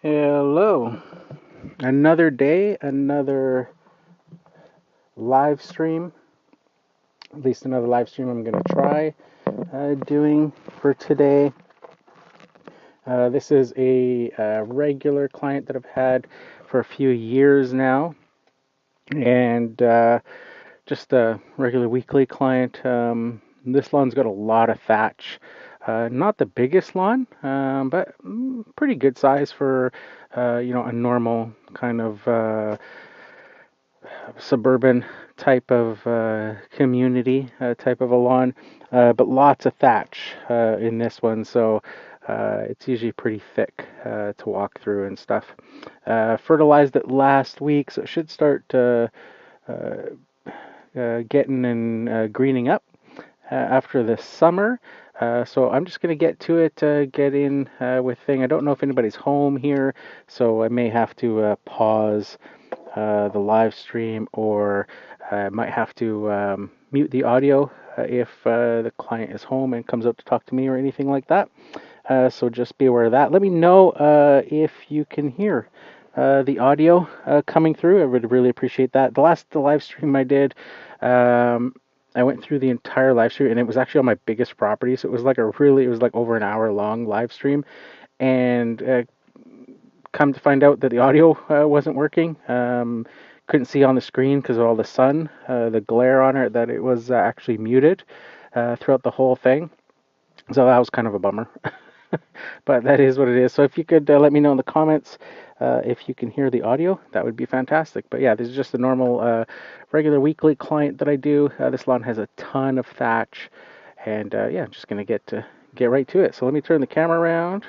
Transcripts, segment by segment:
Hello. Another day, another live stream. At least another live stream I'm going to try doing for today. This is a regular client that I've had for a few years now, and just a regular weekly client. This lawn's got a lot of thatch. Not the biggest lawn, but pretty good size for a normal kind of suburban type of community type of a lawn, but lots of thatch in this one, so it's usually pretty thick to walk through and stuff. Fertilized it last week, so it should start getting and greening up after the summer. So I'm just going to get to it, get in with thing. I don't know if anybody's home here, so I may have to pause the live stream, or might have to mute the audio if the client is home and comes out to talk to me or anything like that. So just be aware of that. Let me know if you can hear the audio coming through. I would really appreciate that. The live stream I did, I went through the entire live stream, and it was actually on my biggest property, so it was like over an hour long live stream, and come to find out that the audio wasn't working. Couldn't see on the screen because of all the sun, the glare on it, that it was actually muted throughout the whole thing. So that was kind of a bummer. But that is what it is. So if you could let me know in the comments if you can hear the audio, that would be fantastic. But yeah, this is just a normal, regular weekly client that I do. This lawn has a ton of thatch, and yeah, I'm just gonna get right to it. So let me turn the camera around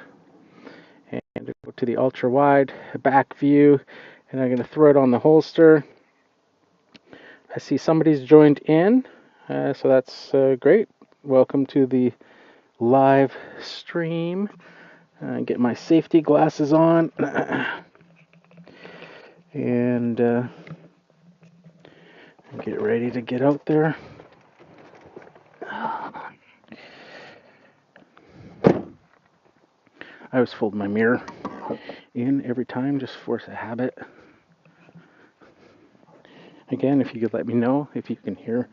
and go to the ultra wide back view, and I'm gonna throw it on the holster. I see somebody's joined in, so that's great. Welcome to the live stream. Get my safety glasses on and get ready to get out there. I always fold my mirror in every time, just force a habit. Again, if you could let me know if you can hear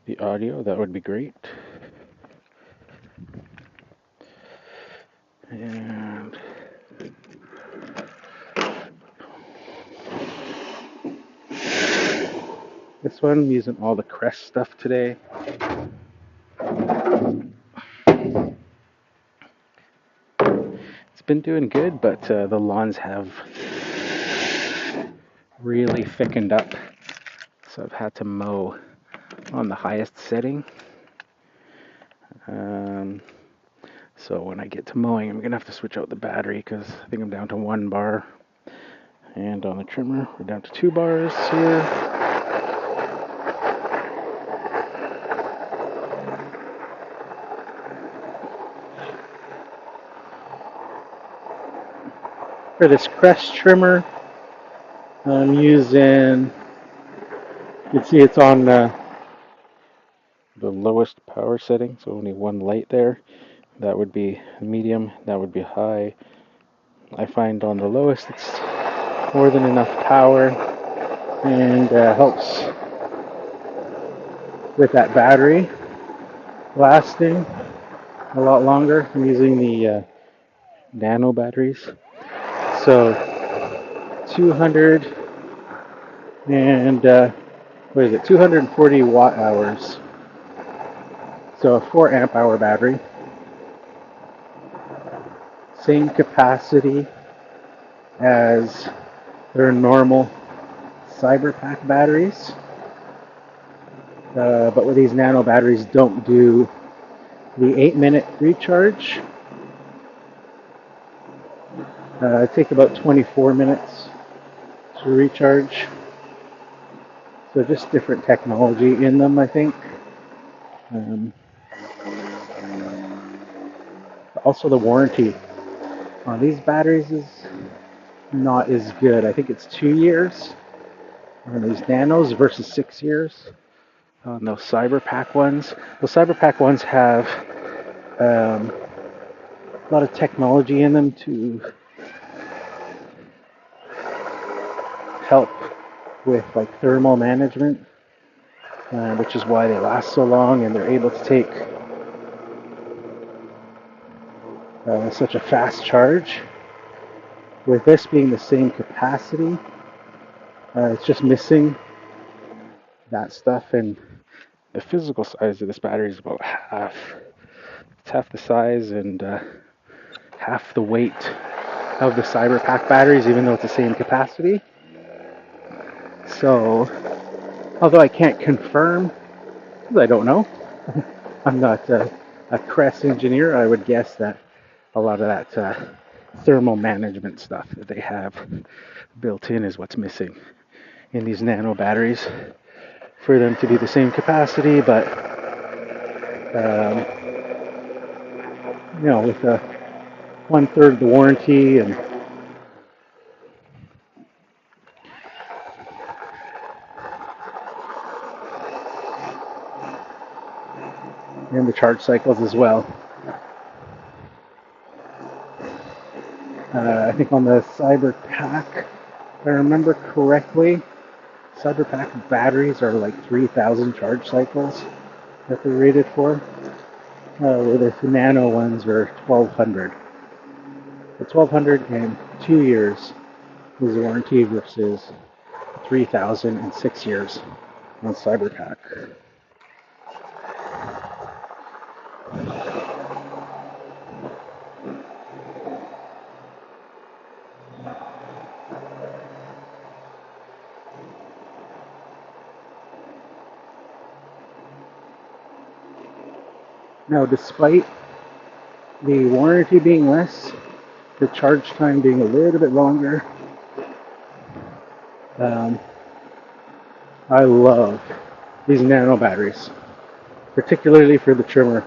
the audio, that would be great. And this one, I'm using all the Crest stuff today. It's been doing good, but the lawns have really thickened up, so I've had to mow on the highest setting. So when I get to mowing, I'm gonna have to switch out the battery because I think I'm down to 1 bar. And on the trimmer, we're down to 2 bars here. For this Crest trimmer, I'm using, you can see it's on the lowest power setting, so only one light there. That would be medium, that would be high. I find on the lowest it's more than enough power, and helps with that battery lasting a lot longer. I'm using the nano batteries. So 200 and what is it? 240 watt hours. So a 4 amp hour battery. Same capacity as their normal Cyberpack batteries. But with these nano batteries, don't do the 8-minute recharge. Take about 24 minutes to recharge. So just different technology in them, I think. Also, the warranty on these batteries is not as good. I think it's 2 years on these nanos versus 6 years on those Cyberpack ones. Those Cyberpack ones have a lot of technology in them to with like thermal management, which is why they last so long and they're able to take such a fast charge. With this being the same capacity, it's just missing that stuff, and the physical size of this battery is about half. It's half the size and half the weight of the Cyberpack batteries, even though it's the same capacity. So, although I can't confirm, because I don't know, I'm not a CREST engineer, I would guess that a lot of that thermal management stuff that they have built in is what's missing in these nano batteries for them to be the same capacity, but um, with a 1/3 of the warranty and the charge cycles as well. I think on the Cyberpack, if I remember correctly, Cyberpack batteries are like 3,000 charge cycles that they're rated for, where the nano ones are 1,200. The 1,200 and 2 years is the warranty versus 3,000 and 6 years on Cyberpack. Now, despite the warranty being less, the charge time being a little bit longer, I love these nano batteries, particularly for the trimmer.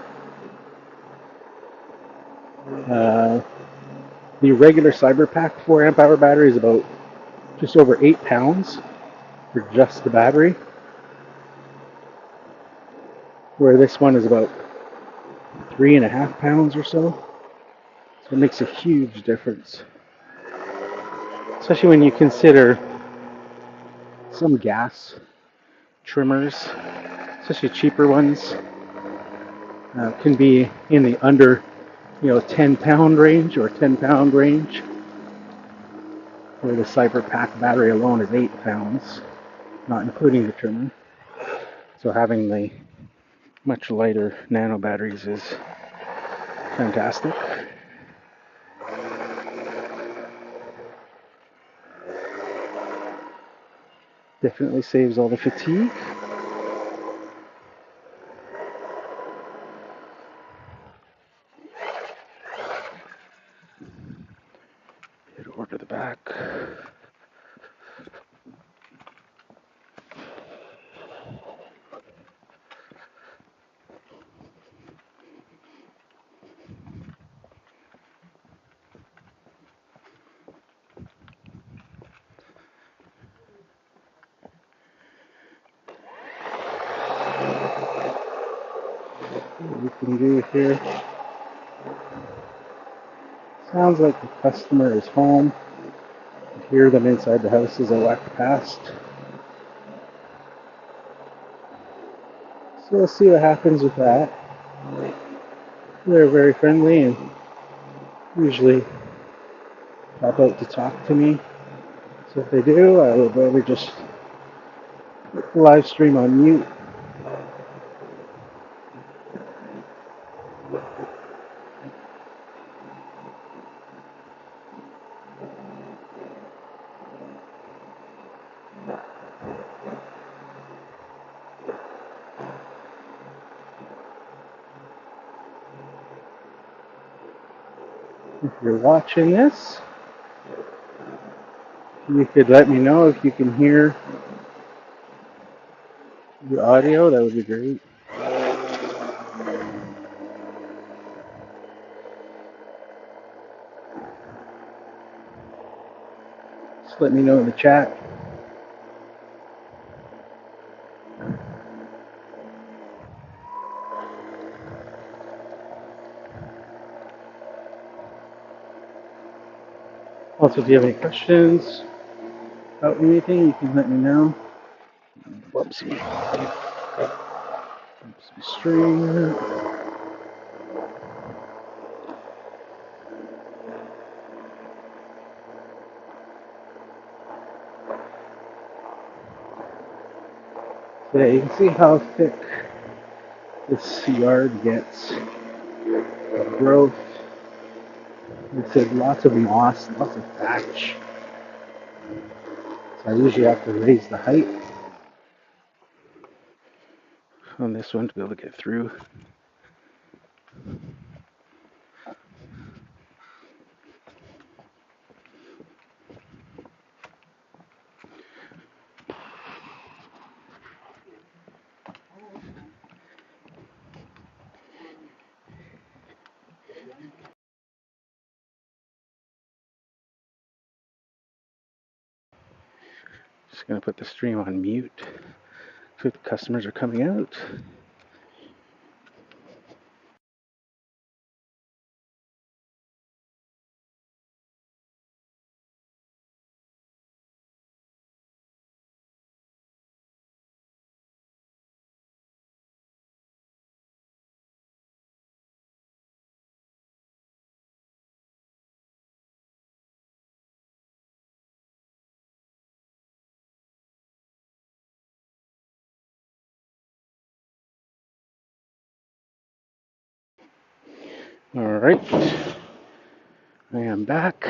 The regular Cyberpack 4 amp hour battery is about just over 8 pounds for just the battery, where this one is about 3.5 pounds or so. So it makes a huge difference, especially when you consider some gas trimmers, especially cheaper ones, can be in the under 10-pound range or 10-pound range, where the Cyberpack battery alone is 8 pounds, not including the trimmer. So having the much lighter nano batteries is fantastic. Definitely saves all the fatigue. Head over to the back. What we can do here. Sounds like the customer is home. I hear them inside the house as I walk past. So we'll see what happens with that. They're very friendly and usually pop out to talk to me. So if they do, I will probably just put the live stream on mute. If you're watching this, you could let me know if you can hear the audio. That would be great. Just let me know in the chat. Also, if you have any questions, about anything, you can let me know. Whoopsie. Some string. So yeah, you can see how thick this yard gets. The growth. It said lots of moss, lots of thatch. So I usually have to raise the height on this one to be able to get through. Just gonna put the stream on mute so the customers are coming out. All right, I am back.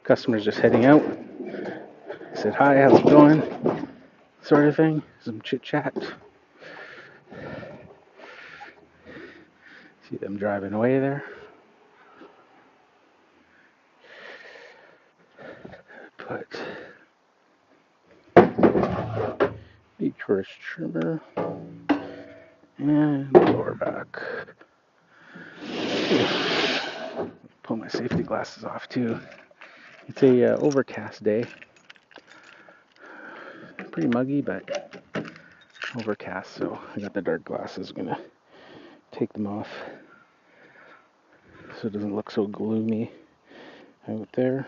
Customer's just heading out. I said hi, how's it going? Sort of thing. Some chit chat. See them driving away there. Put the tourist trimmer and lower back. Pull my safety glasses off too. It's a overcast day. Pretty muggy, but overcast, so I got the dark glasses. I'm gonna take them off so it doesn't look so gloomy out there.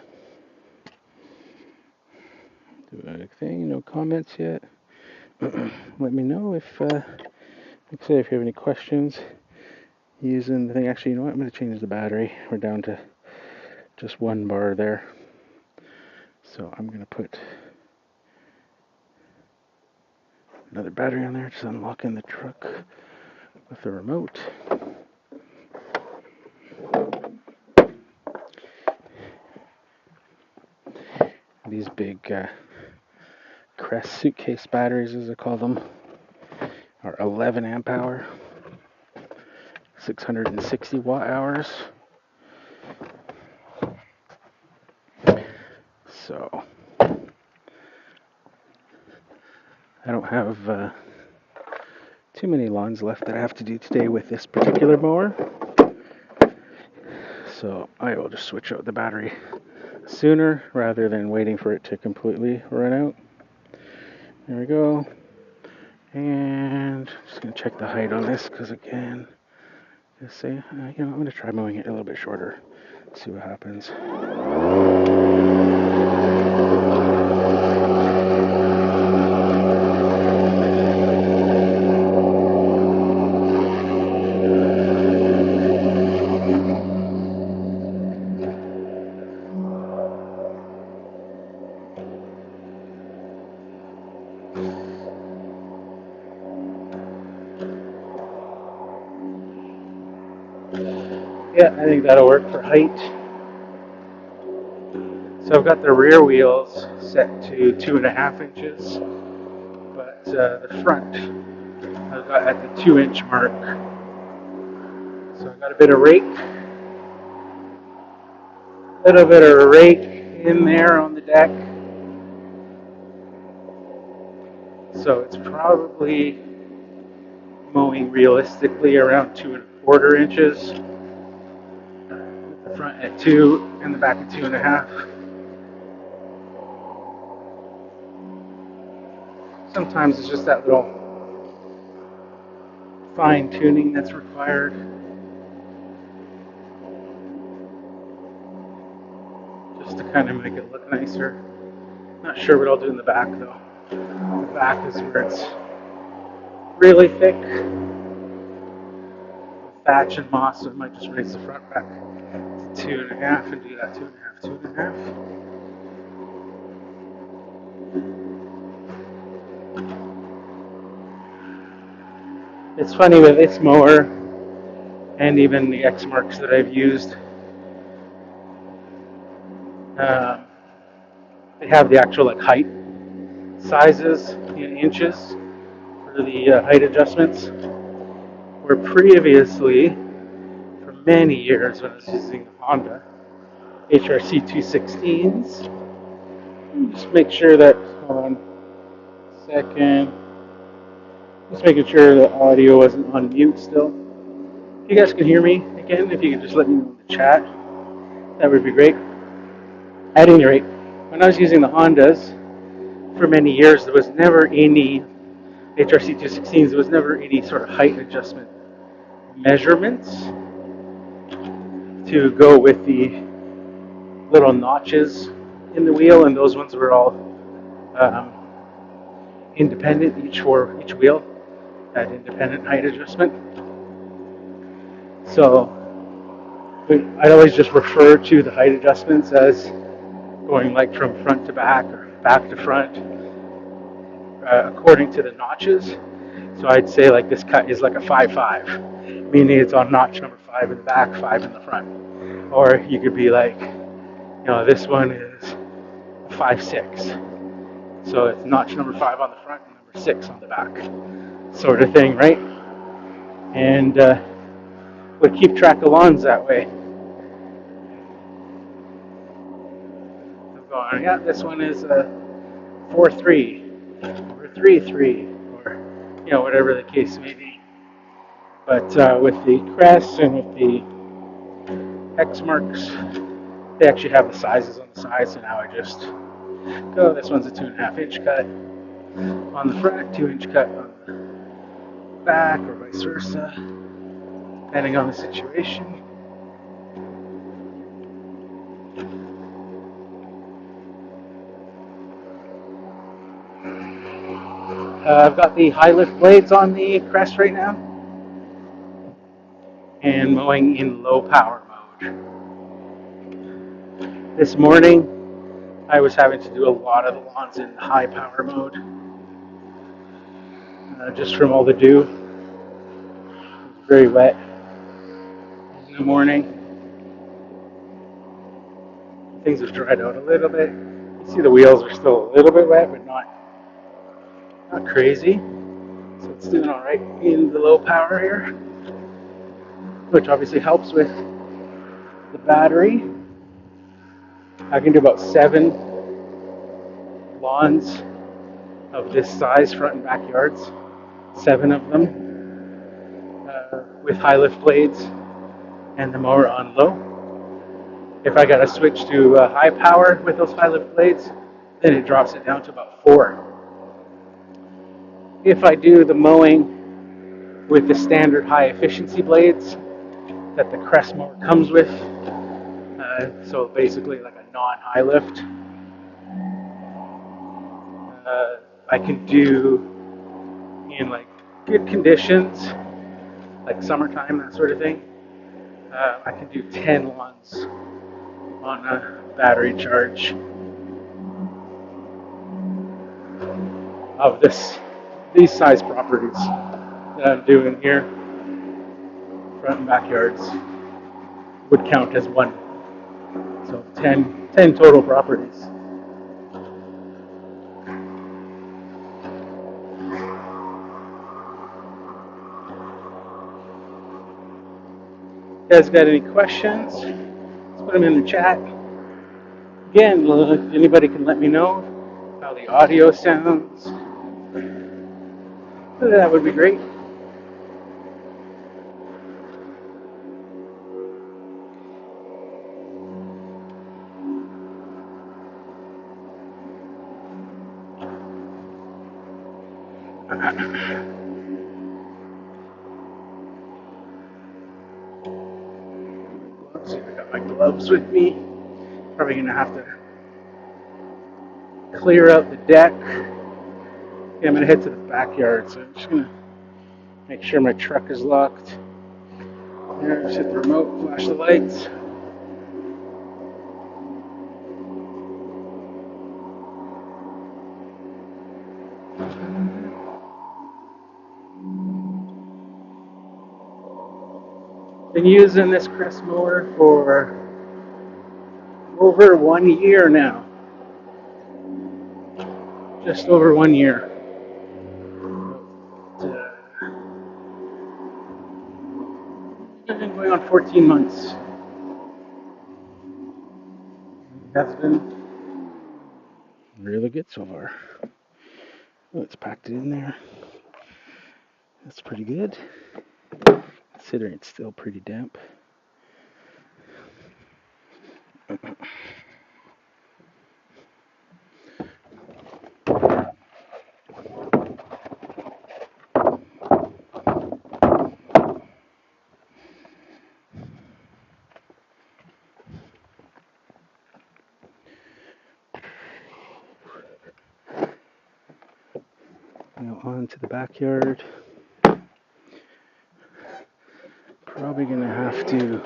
Do a thing, no comments yet. Let me know if, like I say, if you have any questions using the thing. Actually, you know what? I'm gonna change the battery. We're down to just one bar there. So I'm gonna put another battery on there, just unlocking the truck with the remote. These big Crest suitcase batteries, as I call them, are 11 amp hour, 660 watt hours. So I don't have too many lawns left that I have to do today with this particular mower. So I will just switch out the battery sooner rather than waiting for it to completely run out. There we go. And just gonna check the height on this because again, just say, I'm gonna try mowing it a little bit shorter. See what happens. Yeah, I think that'll work for height. So I've got the rear wheels set to 2.5 inches, but the front I've got at the 2-inch mark. So I've got a bit of rake, in there on the deck. So it's probably mowing realistically around 2.25 inches. The front at 2 and the back at 2.5. Sometimes it's just that little fine tuning that's required. Just to kind of make it look nicer. Not sure what I'll do in the back though. The back is where it's really thick thatch and moss, so I might just raise the front back to 2.5 and do that 2.5, 2.5. It's funny with this mower and even the X marks that I've used, they have the actual like height sizes in inches for the height adjustments. Where previously, for many years when I was using the Honda HRC 216s, just make sure that, hold on a second, just making sure the audio wasn't on mute still. If you guys can hear me again, if you could just let me know in the chat, that would be great. At any rate, when I was using the Hondas for many years, there was never any HRC 216s, there was never any sort of height adjustment measurements to go with the little notches in the wheel, and those ones were all independent. Each wheel had independent height adjustment. So I always just refer to the height adjustments as going like from front to back or back to front according to the notches. So I'd say like this cut is like a 5.5, meaning it's on notch number 5 in the back, 5 in the front. Or you could be like, this one is a 5.6. So it's notch number 5 on the front and number 6 on the back, sort of thing, right? And would keep track of lawns that way. I'm going, yeah, this one is a 4.3 or 3.3 or whatever the case may be. But with the crest and with the X marks, they actually have the sizes on the side. So now I just go, this one's a 2.5 inch cut on the front, 2-inch cut on the back, or vice versa, depending on the situation. I've got the high lift blades on the crest right now and mowing in low power mode. This morning I was having to do a lot of the lawns in high power mode just from all the dew. It was very wet in the morning. Things have dried out a little bit. You see the wheels are still a little bit wet, but not crazy. So it's doing all right in the low power here, which obviously helps with the battery. I can do about 7 lawns of this size, front and backyards, 7 of them with high lift blades and the mower on low. If I gotta switch to high power with those high lift blades, then it drops it down to about 4. If I do the mowing with the standard high efficiency blades that the Crest mower comes with, so basically like a non-high lift, I can do in like good conditions, like summertime, that sort of thing. I can do 10 lawns on a battery charge of these size properties that I'm doing here. Front and backyards would count as one. So 10 total properties. You guys got any questions? Let's put them in the chat. Again, if anybody can let me know how the audio sounds, that would be great. I got my gloves with me. Probably gonna have to clear out the deck. Okay, I'm gonna head to the backyard, so I'm just gonna make sure my truck is locked. There, just hit the remote, flash the lights. Been using this crest mower for over 1 year now. Just over 1 year. I've been going on 14 months. That's been really good so far. Oh, it's packed it in there. That's pretty good, considering it's still pretty damp. Now on to the backyard. Probably gonna have to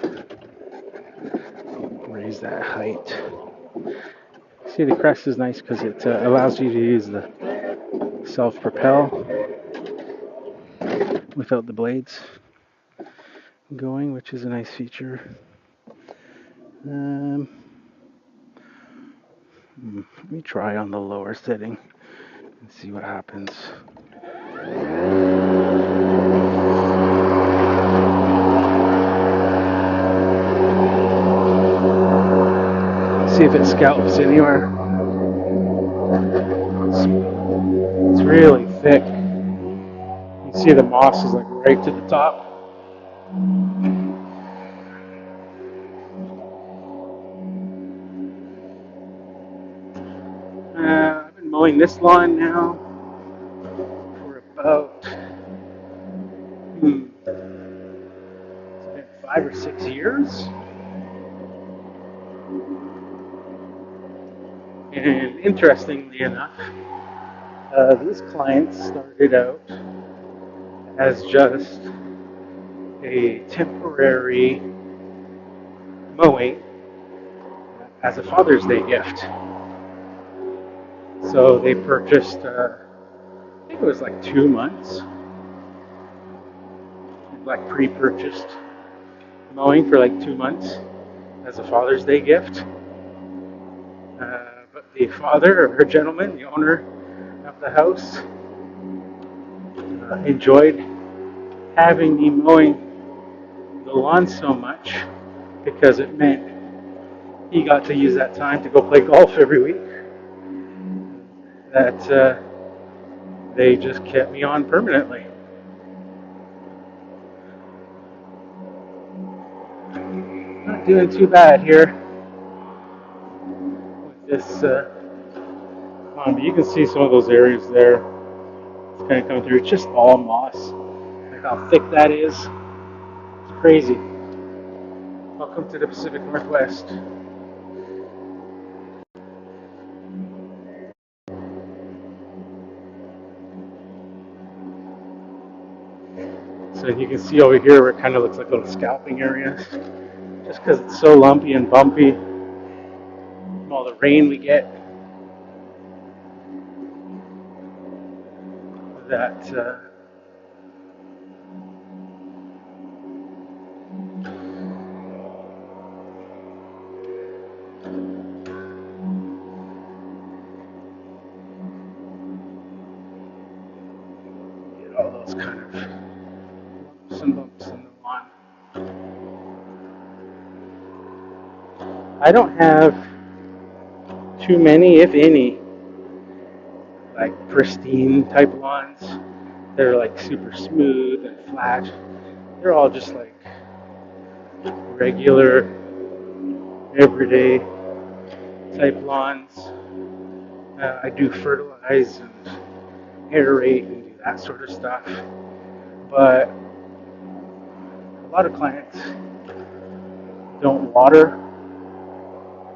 raise that height. See, the crest is nice because it allows you to use the self-propel without the blades going, which is a nice feature. Let me try on the lower setting and see what happens. See if it scalps anywhere. It's really thick. You can see the moss is like right to the top. I've been mowing this lawn now for about 5 or 6 years. And interestingly enough, these clients started out as just a temporary mowing as a Father's Day gift. So they purchased, I think it was like 2 months, like pre-purchased mowing for like 2 months as a Father's Day gift. But the father, or gentleman, the owner of the house, enjoyed having me mowing the lawn so much because it meant he got to use that time to go play golf every week, that they just kept me on permanently. Not doing too bad here with this lawn, but you can see some of those areas there. It's kind of coming through. It's just all moss. Like how thick that is. It's crazy. Welcome to the Pacific Northwest. So you can see over here where it kind of looks like little scalping areas, just because it's so lumpy and bumpy from all the rain we get, that get all those kind of lumps and bumps in the lawn. I don't have too many, if any, like pristine type lawns. They're like super smooth and flat. They're all just like regular, everyday type lawns. I do fertilize and aerate and do that sort of stuff. But a lot of clients don't water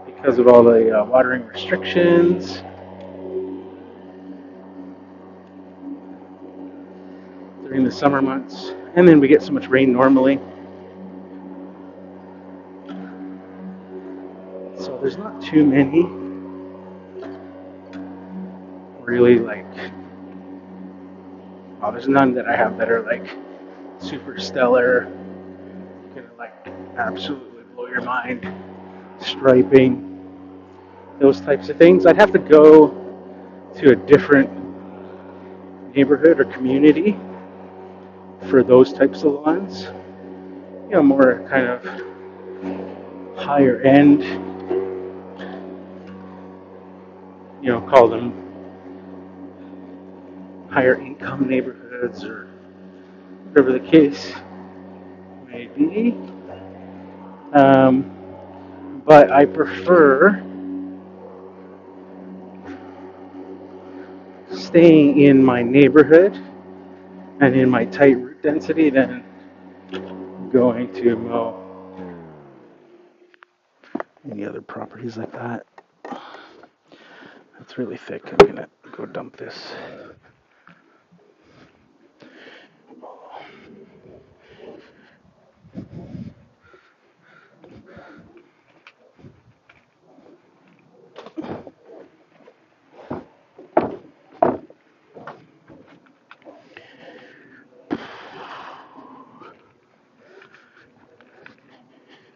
because of all the watering restrictions. during the summer months, and then we get so much rain normally. So there's not too many really there's none that I have that are like super stellar, gonna like absolutely blow your mind, striping, those types of things. I'd have to go to a different neighborhood or community for those types of lawns. More kind of higher end, call them higher income neighborhoods or whatever the case may be. But I prefer staying in my neighborhood and in my tight root density than going to mow any other properties like that. It's really thick. I'm gonna go dump this.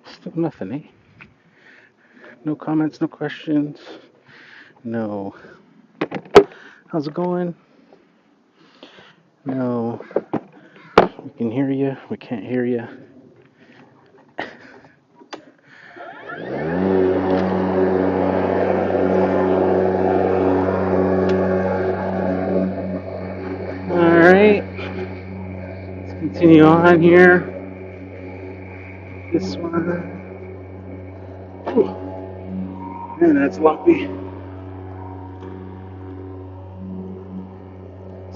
Still nothing, eh? No comments, no questions. No. How's it going? No. We can hear you. We can't hear you. Alright. Let's continue on here. This one. Whew. Man, that's lumpy.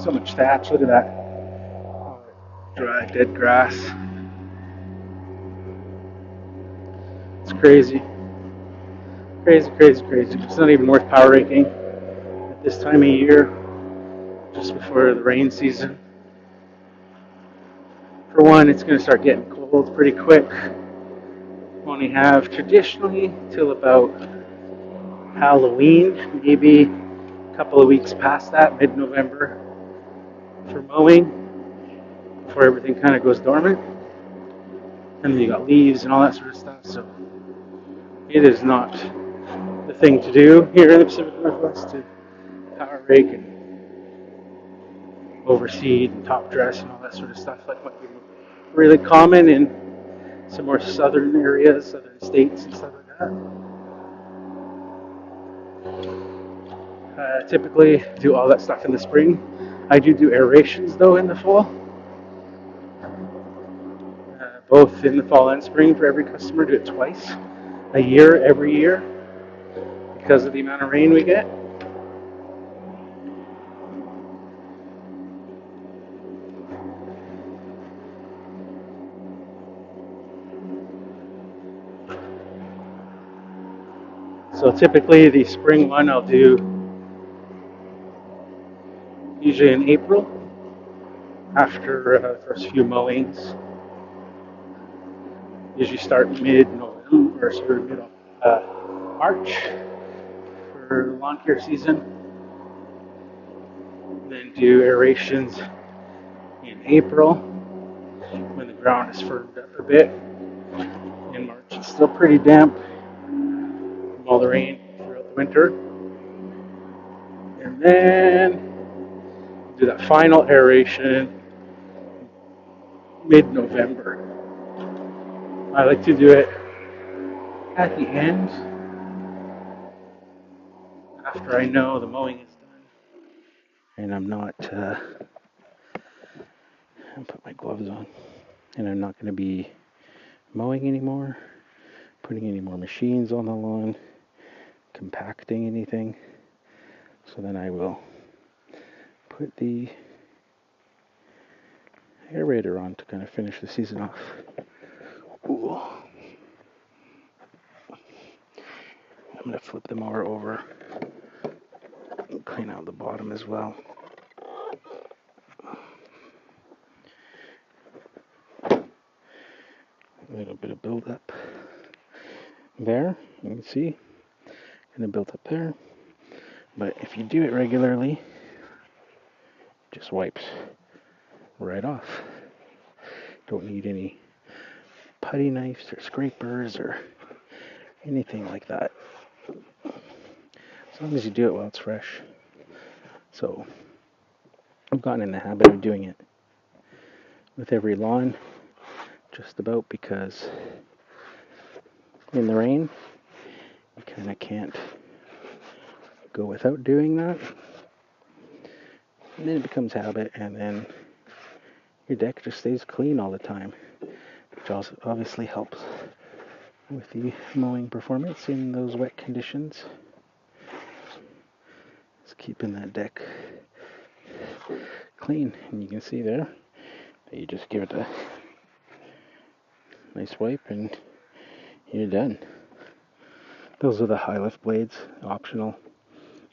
So much thatch. Look at that. Dry, dead grass. It's crazy. Crazy, crazy, crazy. It's not even worth power raking at this time of year, just before the rain season. For one, it's going to start getting cold pretty quick. We only have traditionally till about Halloween, maybe a couple of weeks past that, mid-November, for mowing, before everything kind of goes dormant. And then you got leaves and all that sort of stuff, so it is not the thing to do here in the Pacific Northwest to power rake and overseed and top dress and all that sort of stuff like might be really common in some more southern areas, southern states and stuff like that. Typically do all that stuff in the spring. I do aerations though in the fall, both in the fall and spring for every customer. Do it twice a year, every year, because of the amount of rain we get. So typically the spring one I'll do usually in April after the first few mowings. Usually start mid-November or mid-March for lawn care season. Then do aerations in April when the ground is firmed up a bit. In March it's still pretty damp from all the rain throughout the winter. And then do that final aeration mid-November. I like to do it at the end after I know the mowing is done and I'm not I'll put my gloves on and I'm not going to be mowing anymore, putting any more machines on the lawn, compacting anything. So then I will put the aerator on to kind of finish the season off. Ooh. I'm going to flip the mower over and clean out the bottom as well. bit of buildup there. You can see, kind of built up there. But if you do it regularly, it just wipes right off. Don't need any putty knives or scrapers or anything like that. As long as you do it while it's fresh. So I've gotten in the habit of doing it with every lawn, just about, because in the rain, you kind of can't go without doing that. And then it becomes habit, and then your deck just stays clean all the time, which also obviously helps with the mowing performance in those wet conditions. It's keeping that deck clean, and you can see there that you just give it a nice wipe and you're done. Those are the high lift blades, optional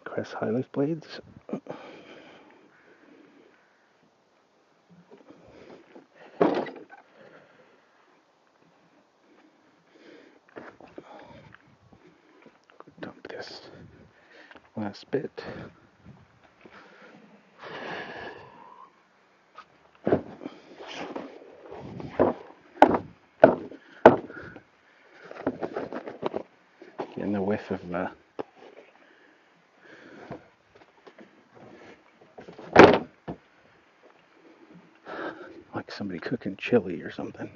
Crest high lift blades. Dump this last bit. Getting the whiff of like somebody cooking chili or something.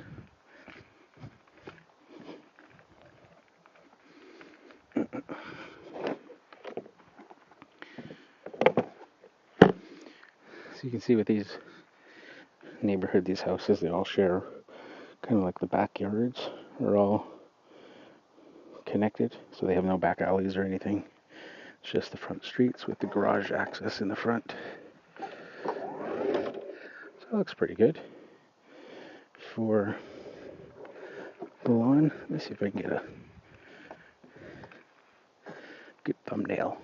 So you can see with these these houses, they all share kind of like the backyards are all connected, so they have no back alleys or anything. It's just the front streets with the garage access in the front. So it looks pretty good for the lawn. Let me see if I can get a good thumbnail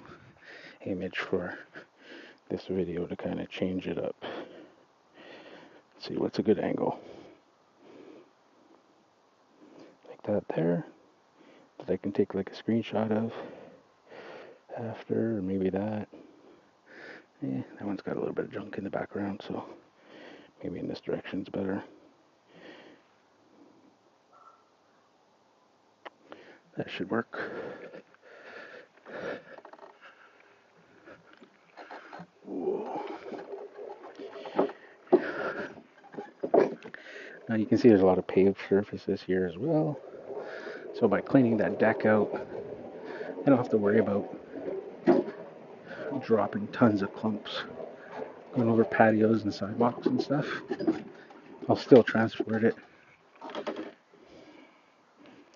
image for this video to kind of change it up. Let's see what's a good angle. Like that there. That I can take like a screenshot of after, or maybe that. Yeah, that one's got a little bit of junk in the background, so maybe in this direction's better. That should work. Whoa. Now you can see there's a lot of paved surfaces here as well. So by cleaning that deck out, I don't have to worry about dropping tons of clumps going over patios and sidewalks and stuff. I'll still transport it.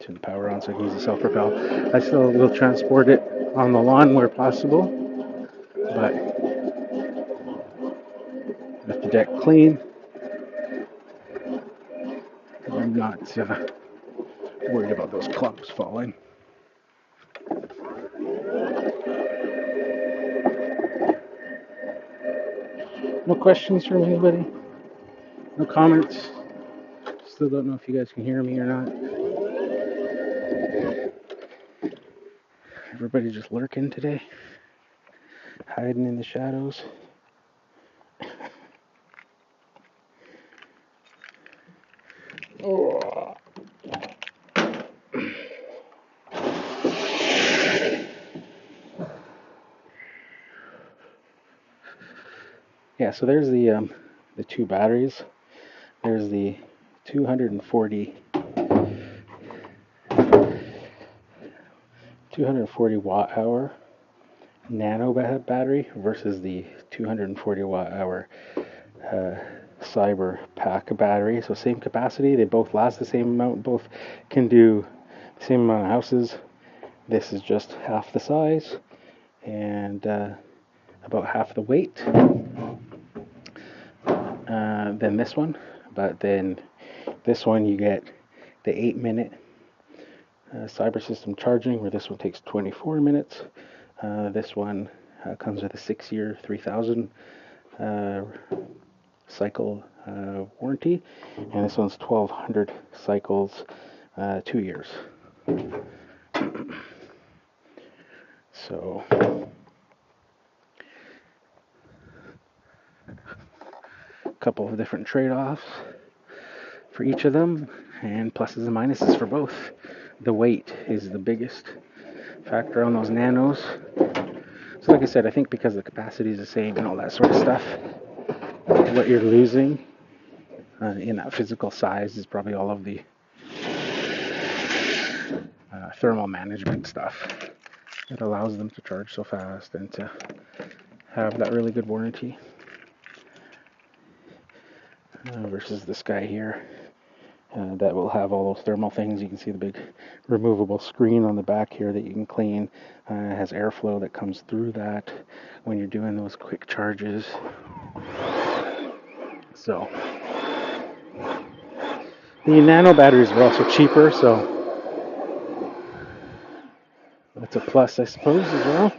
Turn the power on so I can use the self-propel. I still will transport it on the lawn where possible, but with the deck clean, I'm not worried about those clumps falling. No questions from anybody? No comments? Still don't know if you guys can hear me or not. Everybody just lurking today? Hiding in the shadows? Oh. Yeah, so there's the two batteries. There's the 240 watt hour nano battery versus the 240 watt hour cyber pack battery. So same capacity, they both last the same amount, both can do the same amount of houses. This is just half the size and about half the weight than this one, but then this one you get the 8-minute cyber system charging, where this one takes 24 minutes. This one comes with a 6-year 3000 cycle warranty, and this one's 1200 cycles 2 years. So a couple of different trade-offs for each of them, and pluses and minuses for both. The weight is the biggest factor on those nanos. So like I said, I think because the capacity is the same and all that sort of stuff, what you're losing in that physical size is probably all of the thermal management stuff that allows them to charge so fast and to have that really good warranty versus this guy here that will have all those thermal things. You can see the big removable screen on the back here that you can clean. It has airflow that comes through that when you're doing those quick charges. So the nano batteries are also cheaper, so that's a plus, I suppose, as well.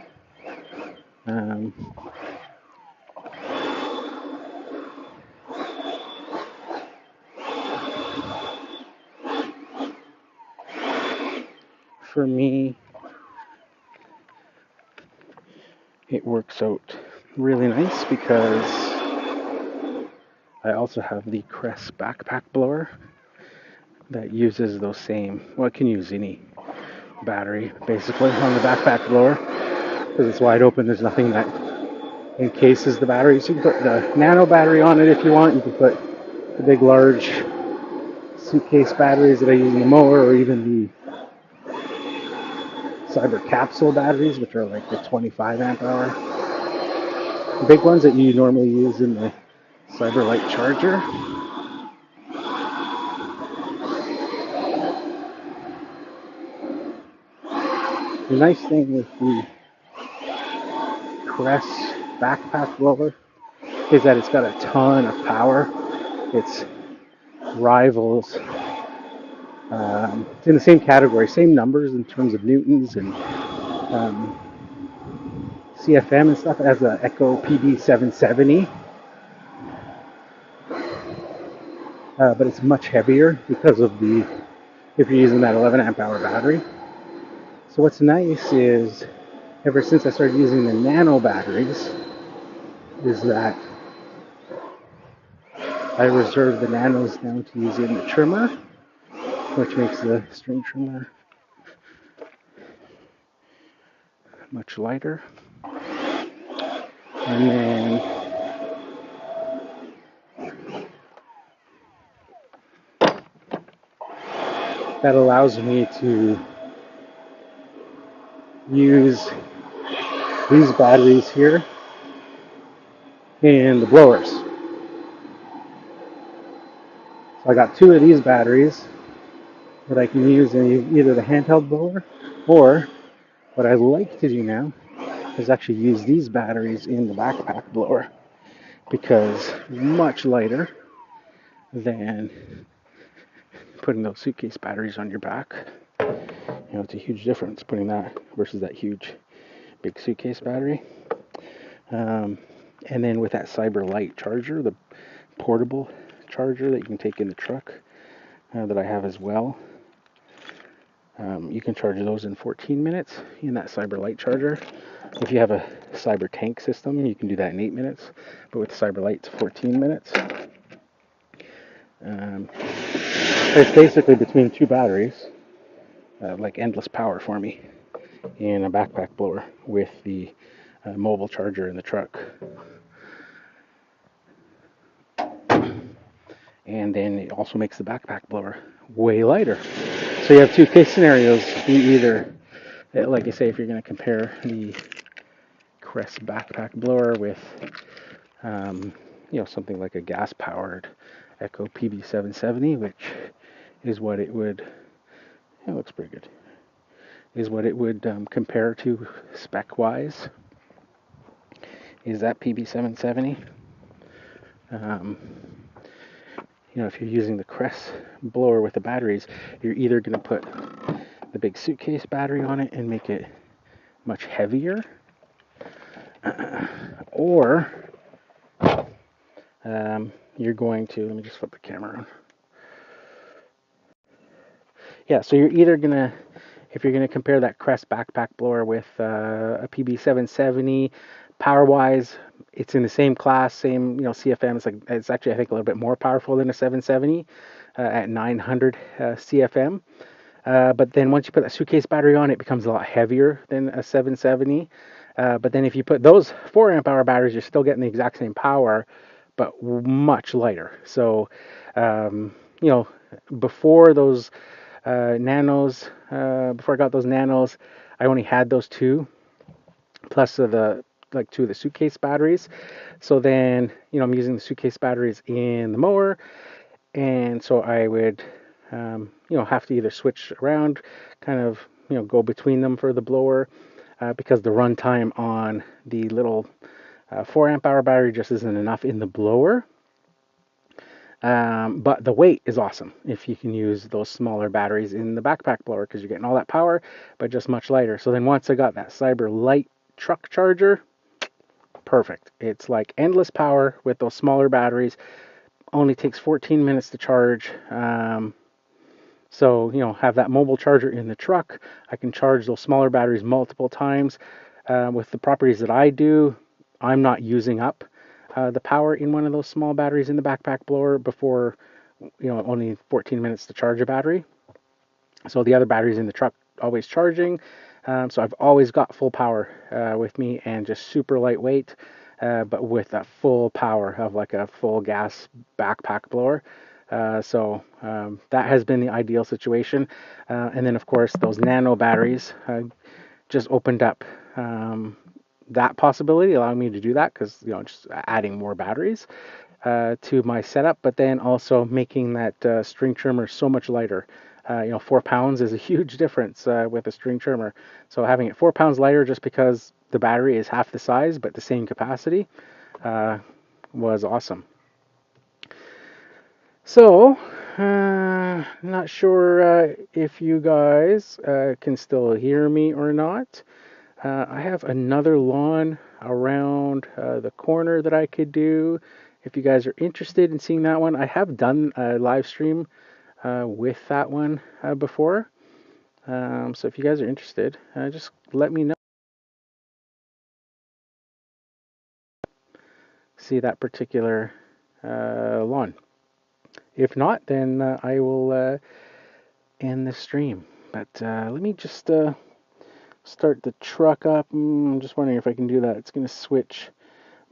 For me, it works out really nice because I also have the Crest backpack blower that uses those same, well, it can use any battery basically on the backpack blower because it's wide open. There's nothing that encases the battery. So you can put the nano battery on it if you want. You can put the big large suitcase batteries that I use in the mower, or even the Cyber capsule batteries, which are like the 25 amp hour. The big ones that you normally use in the Cyber Light charger. The nice thing with the Crest backpack blower is that it's got a ton of power. It's rivals, it's in the same category, same numbers in terms of newtons and CFM and stuff as the Echo PB770, but it's much heavier because of if you're using that 11 amp hour battery. So what's nice is, ever since I started using the nano batteries, is that I reserve the nanos now to use in the trimmer, which makes the string trimmer much lighter. And then that allows me to use these batteries here in the blowers. So I got two of these batteries that I can use in either the handheld blower, or what I like to do now is actually use these batteries in the backpack blower, because it's much lighter than putting those suitcase batteries on your back. You know, it's a huge difference putting that versus that huge big suitcase battery. And then with that Cyber Light charger, the portable charger that you can take in the truck that I have as well, you can charge those in 14 minutes in that Cyber Light charger. If you have a Cyber Tank system, you can do that in 8 minutes, but with Cyber Light, it's 14 minutes. It's basically between two batteries, like endless power for me in a backpack blower with the mobile charger in the truck. And then it also makes the backpack blower way lighter. So you have two case scenarios. You either, like I say, if you're going to compare the Crest backpack blower with, something like a gas-powered Echo PB770, which is what it would, it looks pretty good, is what it would compare to spec-wise, is that PB770. If you're using the Crest blower with the batteries, you're either going to put the big suitcase battery on it and make it much heavier, or you're going to, let me just flip the camera on. yeah, so you're either gonna, if you're gonna compare that Crest backpack blower with a PB 770, power wise, it's in the same class, same CFM. It's like, it's actually I think a little bit more powerful than a 770 at 900 CFM. But then once you put that suitcase battery on, it becomes a lot heavier than a 770. But then if you put those 4 amp hour batteries, you're still getting the exact same power, but much lighter. So, um, you know, before those nanos, before I got those nanos, I only had those two, plus the like two of the suitcase batteries. So then, I'm using the suitcase batteries in the mower, and so I would, have to either switch around, kind of, go between them for the blower, because the runtime on the little 4 amp hour battery just isn't enough in the blower. But the weight is awesome if you can use those smaller batteries in the backpack blower, because you're getting all that power, but just much lighter. So then once I got that Cyber Light truck charger, perfect. It's like endless power with those smaller batteries. Only takes 14 minutes to charge. So, have that mobile charger in the truck. I can charge those smaller batteries multiple times. With the properties that I do, I'm not using up the power in one of those small batteries in the backpack blower before, only 14 minutes to charge a battery. So the other batteries in the truck always charging. So I've always got full power with me, and just super lightweight, but with that full power of like a full gas backpack blower. So that has been the ideal situation. And then, of course, those nano batteries just opened up that possibility, allowing me to do that, because, just adding more batteries to my setup, but then also making that string trimmer so much lighter. 4 pounds is a huge difference with a string trimmer. So having it 4 pounds lighter just because the battery is half the size but the same capacity was awesome. So, not sure if you guys can still hear me or not. I have another lawn around the corner that I could do. If you guys are interested in seeing that one, I have done a live stream with that one before. So if you guys are interested, just let me know. See that particular lawn. If not, then I will end the stream. But let me just start the truck up. I'm just wondering if I can do that. It's going to switch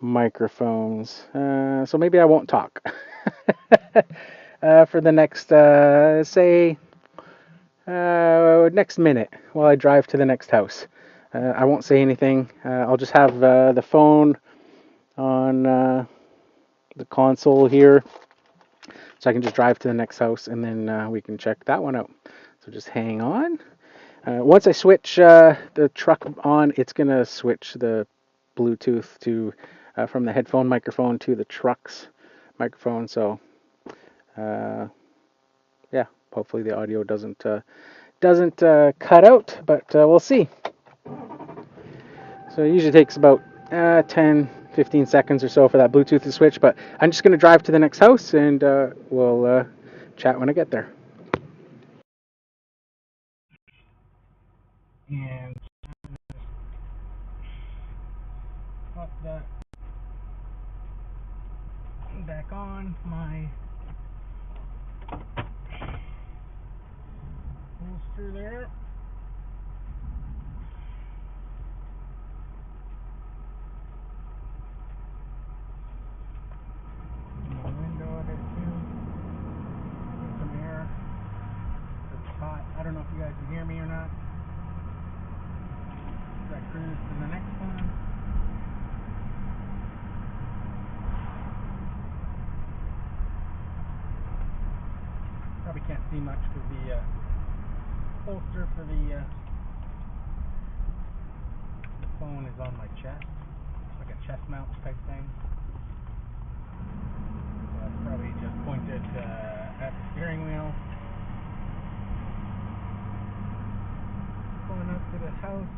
microphones. So maybe I won't talk for the next, next minute while I drive to the next house. I won't say anything. I'll just have the phone on the console here, so I can just drive to the next house, and then we can check that one out. So just hang on. Once I switch the truck on, it's going to switch the Bluetooth to from the headphone microphone to the truck's microphone. So yeah, hopefully the audio doesn't cut out, but we'll see. So it usually takes about 10-15 seconds or so for that Bluetooth to switch, but I'm just going to drive to the next house, and we'll chat when I get there. And pop that back on my holster there. The window a bit too. Get some air. It's hot. I don't know if you guys can hear me or not. Should I cruise to the next one? Probably can't see much because the holster for the phone is on my chest. It's like a chest mount type thing. So that's probably just pointed at the steering wheel. Going up to the house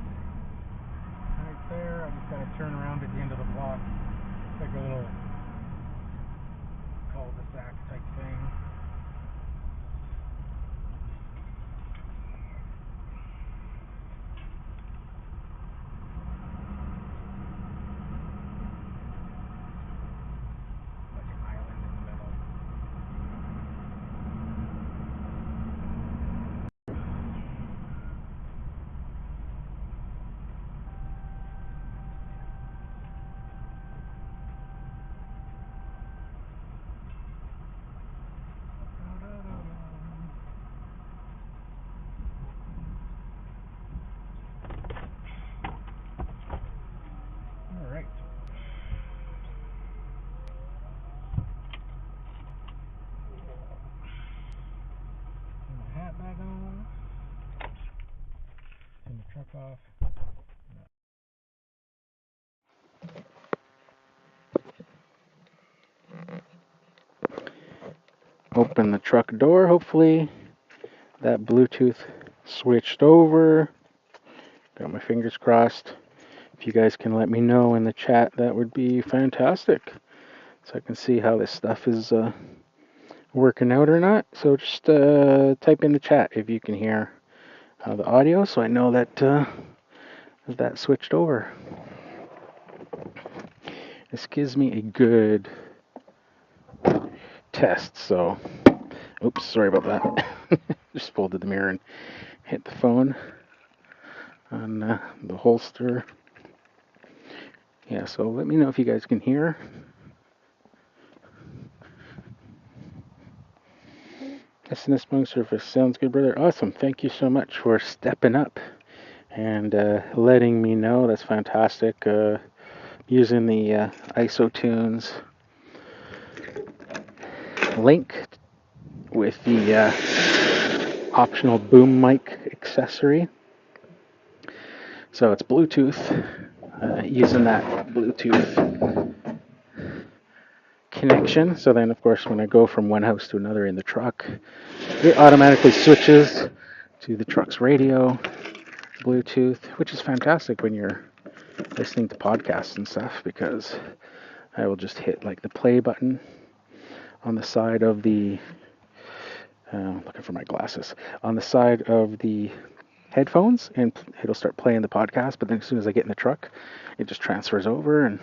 right there. I just gotta turn around at the end of the block. It's like a little cul-de-sac type thing. truck off. Open the truck door, hopefully. That Bluetooth switched over. Got my fingers crossed. If you guys can let me know in the chat, that would be fantastic. So I can see how this stuff is working out or not. So just type in the chat if you can hear the audio, so I know that that switched over. This gives me a good test. So, oops, sorry about that. Just folded the mirror and hit the phone on the holster. Yeah, so let me know if you guys can hear. SNS Mowing Service sounds good, brother. Awesome. Thank you so much for stepping up and letting me know. That's fantastic. Using the IsoTunes link with the optional boom mic accessory. So it's Bluetooth. Using that Bluetooth connection. So then, of course, when I go from one house to another in the truck, it automatically switches to the truck's radio, Bluetooth, which is fantastic when you're listening to podcasts and stuff, because I will just hit like the play button on the side of the looking for my glasses, on the side of the headphones, and it'll start playing the podcast. But then as soon as I get in the truck, it just transfers over, and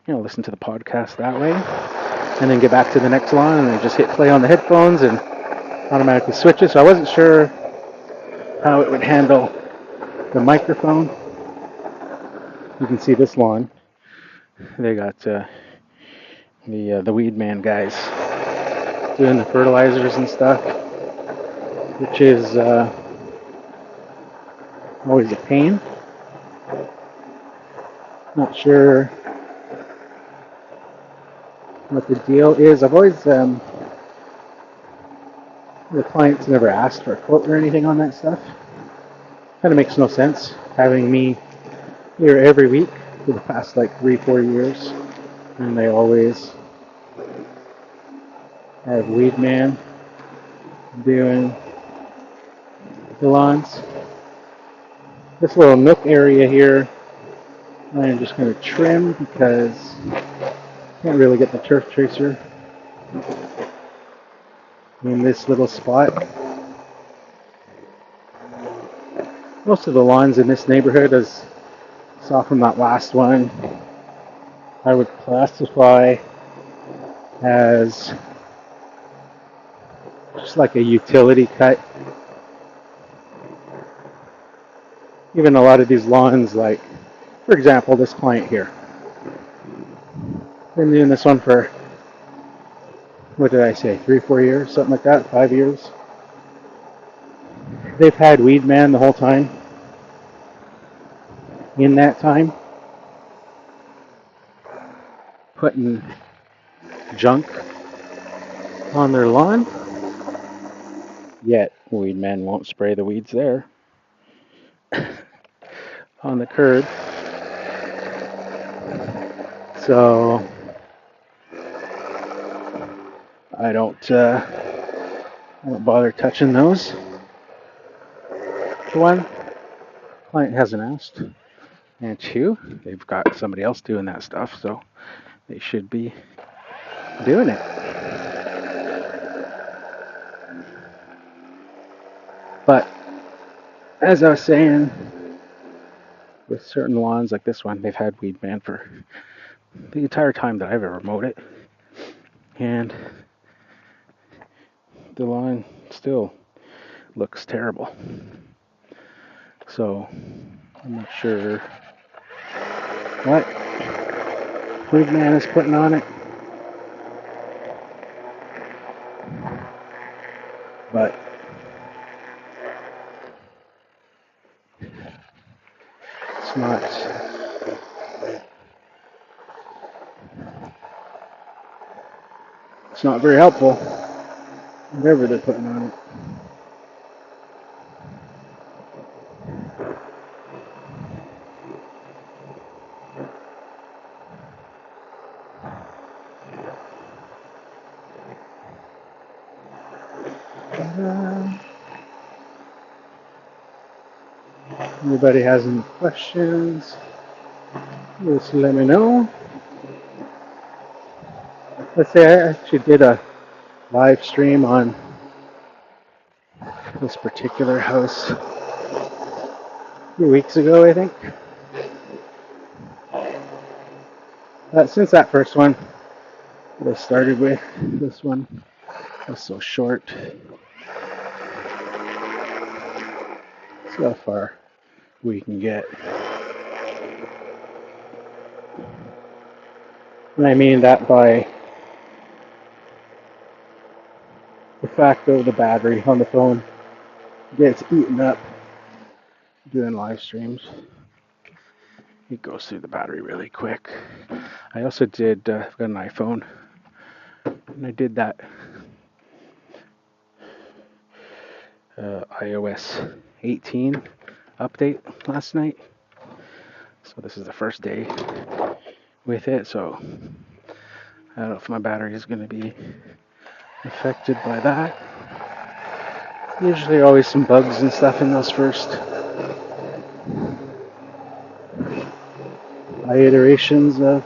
listen to the podcast that way, and then get back to the next line, and then just hit play on the headphones and automatically switch it. So I wasn't sure how it would handle the microphone. You can see this lawn. They got the weed man guys doing the fertilizers and stuff, which is always a pain. Not sure what the deal is. I've always the clients never asked for a quote or anything on that stuff. Kind of makes no sense having me here every week for the past like 3-4 years, and they always have weed man doing the lawns. This little nook area here, I'm just going to trim because can't really get the turf tracer in this little spot. Most of the lawns in this neighborhood, as I saw from that last one, I would classify as just like a utility cut. Even a lot of these lawns, like for example this client here, been doing this one for, what did I say, 3-4 years, something like that, 5 years. They've had weed man the whole time. In that time, putting junk on their lawn, yet weed man won't spray the weeds there on the curb. So I don't bother touching those. For one, client hasn't asked, and two, they've got somebody else doing that stuff, so they should be doing it. But as I was saying, with certain lawns like this one, they've had weed man for the entire time that I've ever mowed it, and the lawn still looks terrible. So I'm not sure what weed man is putting on it, but it's not very helpful, whatever they're putting on it. Uh, Anybody has any questions? Just let me know. Let's say I actually did a live stream on this particular house a few weeks ago, I think. Since that first one that I started with, this one was so short. See how far we can get. And I mean that by the fact of the battery on the phone gets eaten up doing live streams. It goes through the battery really quick. I also did, I've got an iPhone, and I did that iOS 18 update last night. So this is the first day with it, so I don't know if my battery is going to be affected by that. Usually always some bugs and stuff in those first iterations of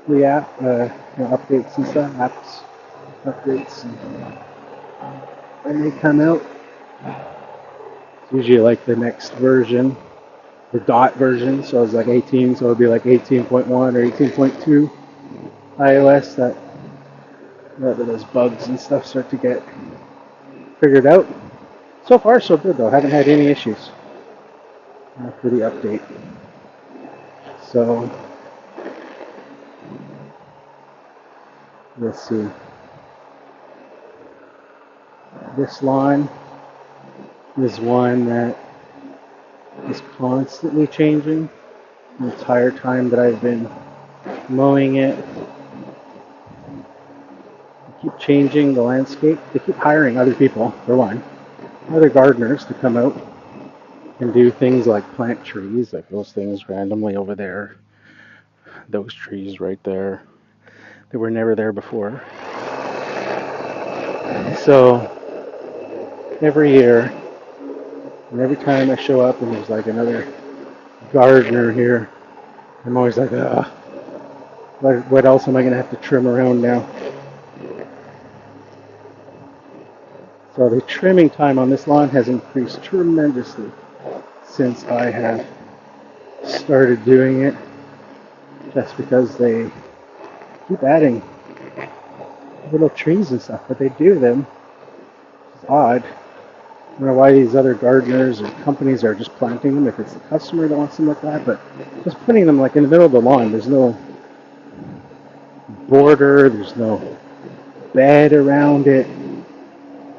the app, updates and stuff, apps, updates, and they come out. It's usually like the next version, the dot version, so it's like 18, so it would be like 18.1 or 18.2 iOS that those bugs and stuff start to get figured out. So far, so good though. Haven't had any issues after the update. So let's see. This lawn is one that is constantly changing. The entire time that I've been mowing it, they keep changing the landscape. They keep hiring other people, for one, other gardeners to come out and do things like plant trees, like those things randomly over there, those trees right there. They were never there before. So every year, and every time I show up and there's like another gardener here, I'm always like, what else am I going to have to trim around now? So the trimming time on this lawn has increased tremendously since I have started doing it, just because they keep adding little trees and stuff, but they do them. It's odd. I don't know why these other gardeners or companies are just planting them if it's the customer that wants them like that, but just putting them like in the middle of the lawn. There's no border, there's no bed around it,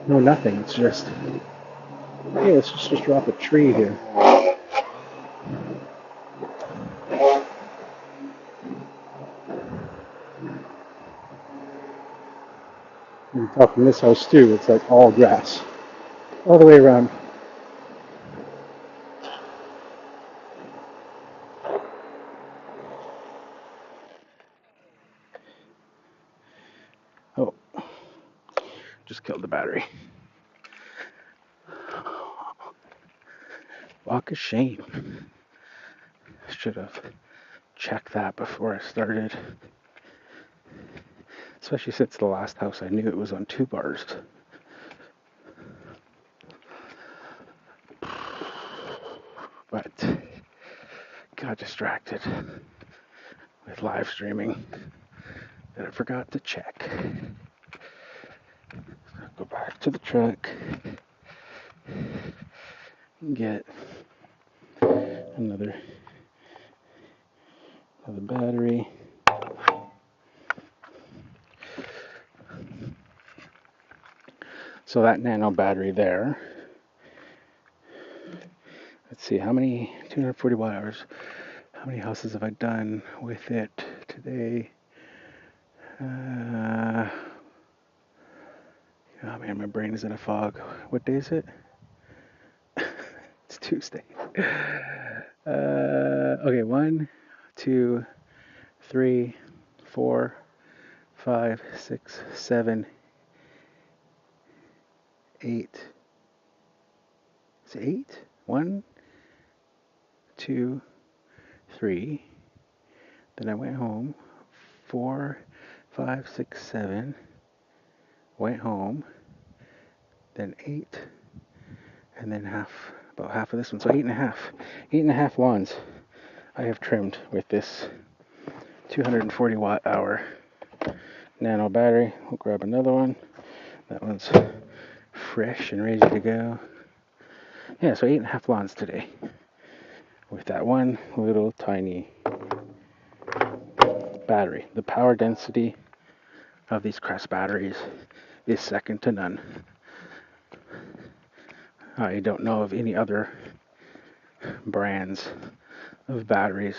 no nothing. It's just, hey, let's just drop a tree here. And talk from this house too, it's like all grass, all the way around. Oh, just killed the battery. Walk of shame. Should have checked that before I started. Especially since the last house I knew it was on 2 bars. But got distracted with live streaming that I forgot to check. Go back to the truck and get another battery. So that nano battery there, let's see, how many, 240 watt hours, how many houses have I done with it today? Oh man, my brain is in a fog. What day is it? It's Tuesday. Okay, 1, 2, 3, 4, 5, 6, 7, 8. It's 8. 1, 2, 3. Then I went home. 4, 5, 6, 7. Went home. Then 8. And then about half of this one. So 8.5. 8.5 lawns I have trimmed with this 240 watt hour nano battery. We'll grab another one. That one's fresh and ready to go. Yeah, so 8.5 lawns today with that one little tiny battery. The power density of these Crest batteries is second to none. I don't know of any other brands of batteries.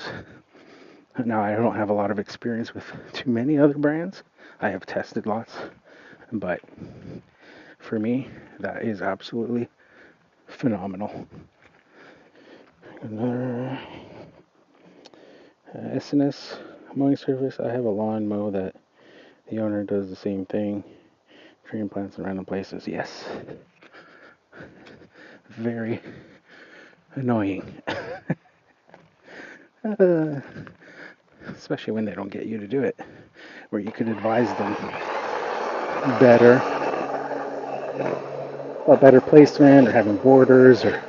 Now, I don't have a lot of experience with too many other brands. I have tested lots, but for me, that is absolutely phenomenal. Another S&S mowing service. I have a lawn mow that the owner does the same thing. Treeing plants in random places. Yes. Very annoying. Especially when they don't get you to do it. Where you could advise them better. A better placement, or having borders, or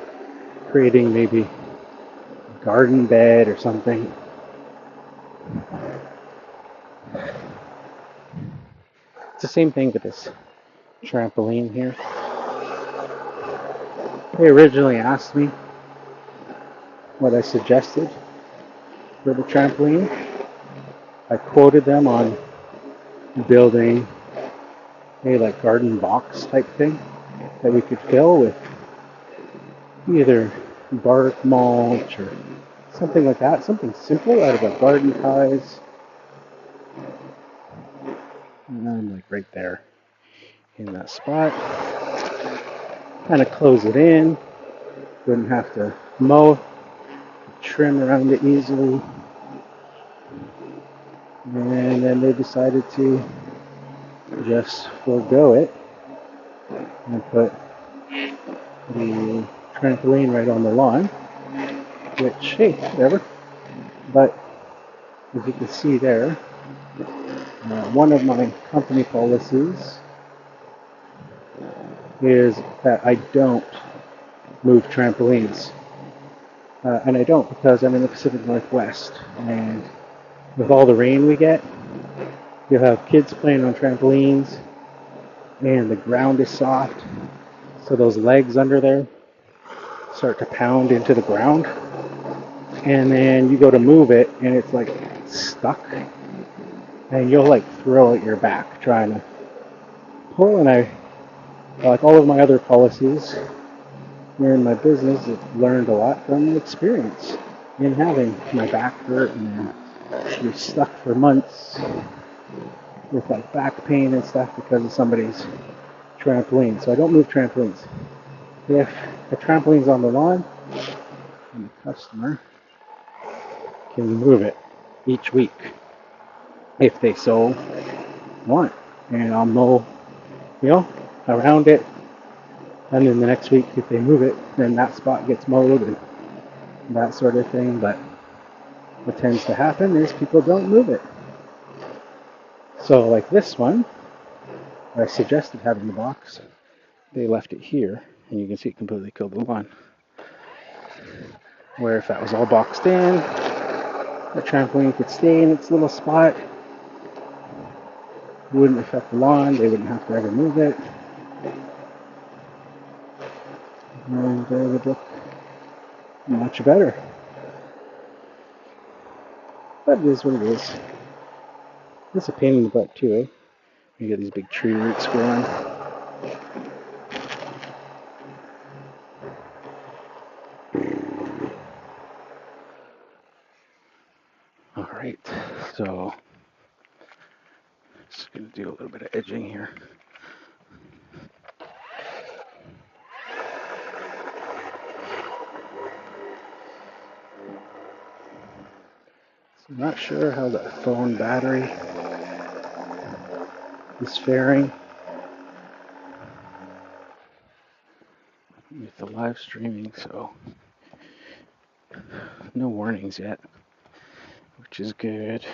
creating maybe a garden bed or something. It's the same thing with this trampoline here. They originally asked me what I suggested for the trampoline. I quoted them on building a like garden box type thing that we could fill with either bark mulch or something like that, something simple out of a garden ties. And I'm like right there in that spot. Kind of close it in. Wouldn't have to mow, trim around it easily. And then they decided to just forego it and put the trampoline right on the lawn, which, hey, whatever. But as you can see there, one of my company policies is that I don't move trampolines. And I don't because I'm in the Pacific Northwest, and with all the rain we get, you'll have kids playing on trampolines, and the ground is soft, so those legs under there start to pound into the ground, and then you go to move it, and it's like stuck, and you'll like throw at your back trying to pull. And I, like all of my other policies here in my business, I've learned a lot from experience in having my back hurt and you're stuck for months with like back pain and stuff because of somebody's trampoline. So I don't move trampolines. If a trampoline's on the lawn, and the customer can move it each week if they so want, and I'll mow, around it. And then the next week, if they move it, then that spot gets mowed and that sort of thing. But what tends to happen is people don't move it. So like this one, I suggested having the box. They left it here, and you can see it completely killed the lawn. Where if that was all boxed in, the trampoline could stay in its little spot. It wouldn't affect the lawn. They wouldn't have to ever move it. And it would look much better. But it is what it is. It's a pain in the butt too, eh? You get these big tree roots growing. Alright, so just going to do a little bit of edging here. So I'm not sure how that phone battery is faring. live streaming, so no warnings yet, which is good.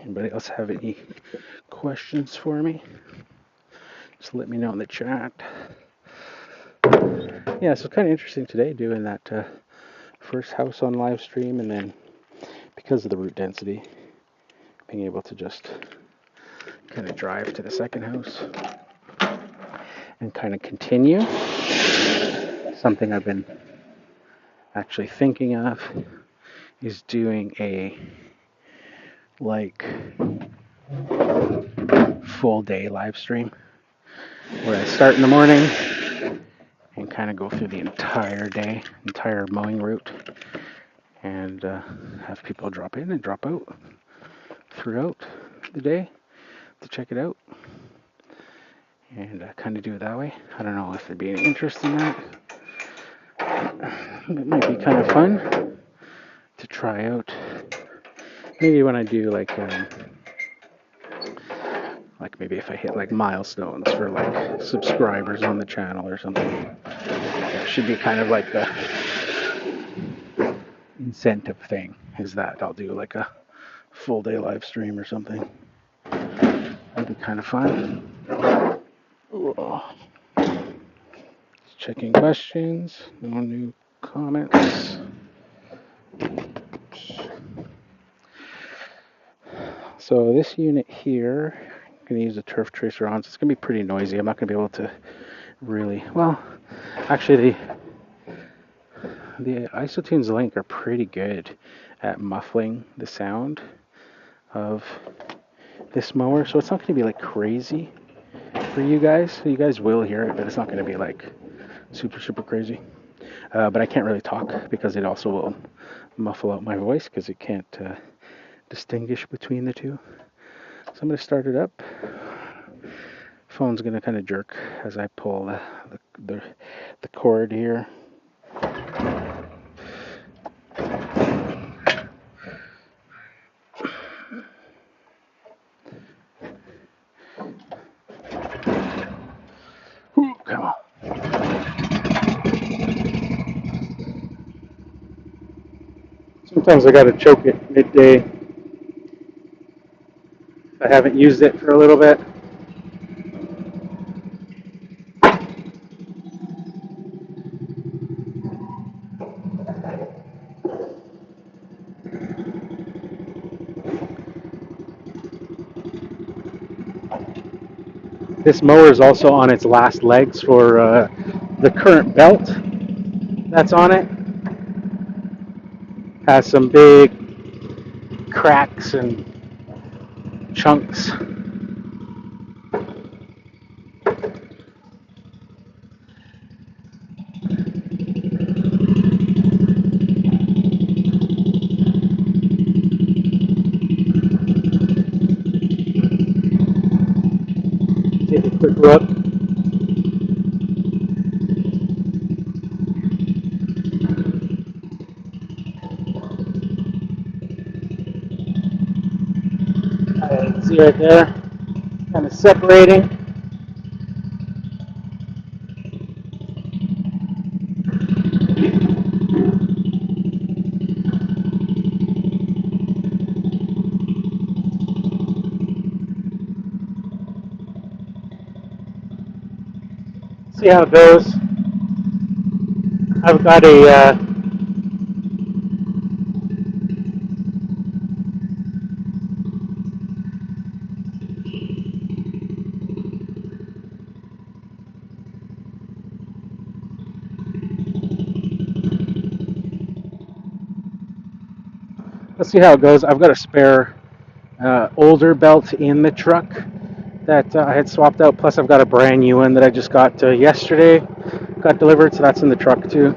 Anybody else have any questions for me? Just let me know in the chat. Yeah, so it's kind of interesting today doing that first house on live stream, and then because of the route density, being able to just kind of drive to the second house and kind of continue. Something I've been actually thinking of is doing a full day live stream where I start in the morning and kind of go through the entire mowing route, and have people drop in and drop out throughout the day to check it out, and kind of do it that way. I don't know if there'd be any interest in that. It might be kind of fun to try out. Maybe when I do maybe if I hit like milestones for like subscribers on the channel or something, that should be kind of like the incentive thing, is that I'll do like a full day live stream or something. That'd be kind of fun. Just checking questions. No new comments. So this unit here, I'm going to use a turf tracer on, so it's going to be pretty noisy. I'm not going to be able to really, well, actually the IsoTunes Link are pretty good at muffling the sound of this mower, so it's not going to be like crazy for you guys. You guys will hear it, but it's not going to be like super crazy. But I can't really talk because it also will muffle out my voice because it can't distinguish between the two. So I'm going to start it up. Phone's going to kind of jerk as I pull the cord here. Come on. Sometimes I gotta choke it midday if I haven't used it for a little bit. This mower is also on its last legs for the current belt that's on it. Has some big cracks and chunks. Take a quick look. See right there, kind of separating. See how it goes. I've got a let's see how it goes. I've got a spare older belt in the truck that I had swapped out. Plus, I've got a brand new one that I just got yesterday. Got delivered, so that's in the truck too.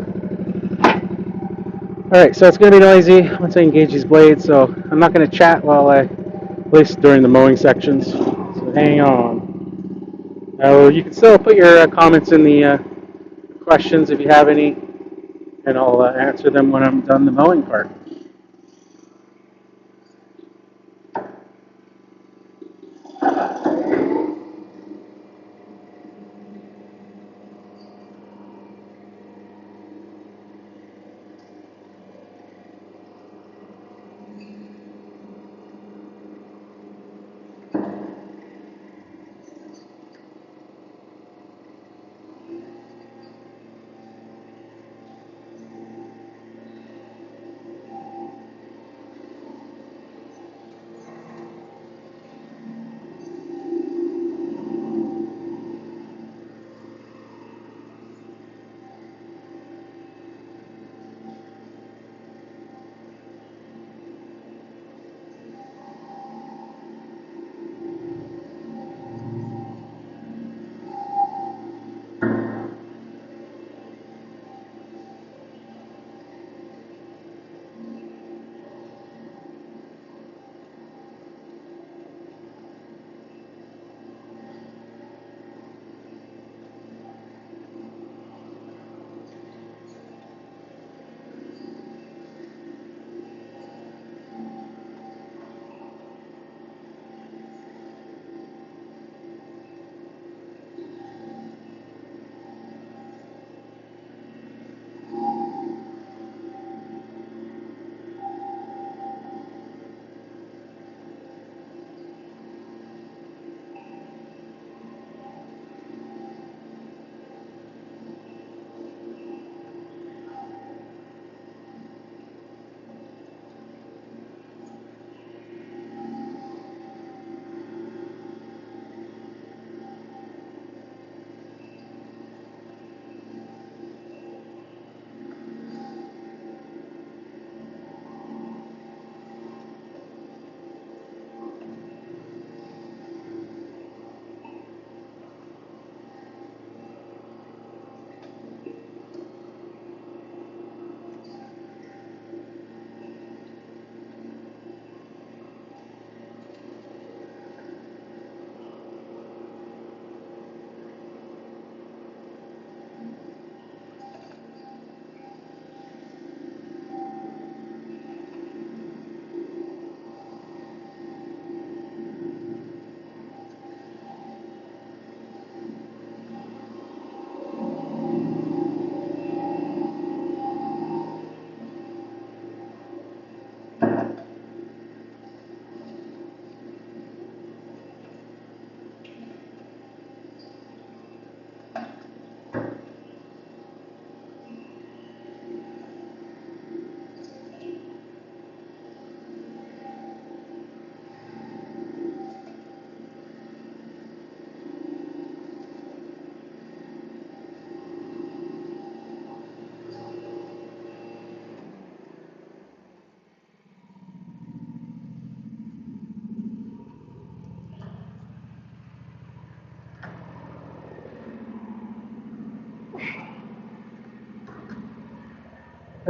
All right, so it's going to be noisy once I engage these blades. So I'm not going to chat at least during the mowing sections. So hang on. You can still put your comments in the questions if you have any, and I'll answer them when I'm done the mowing part.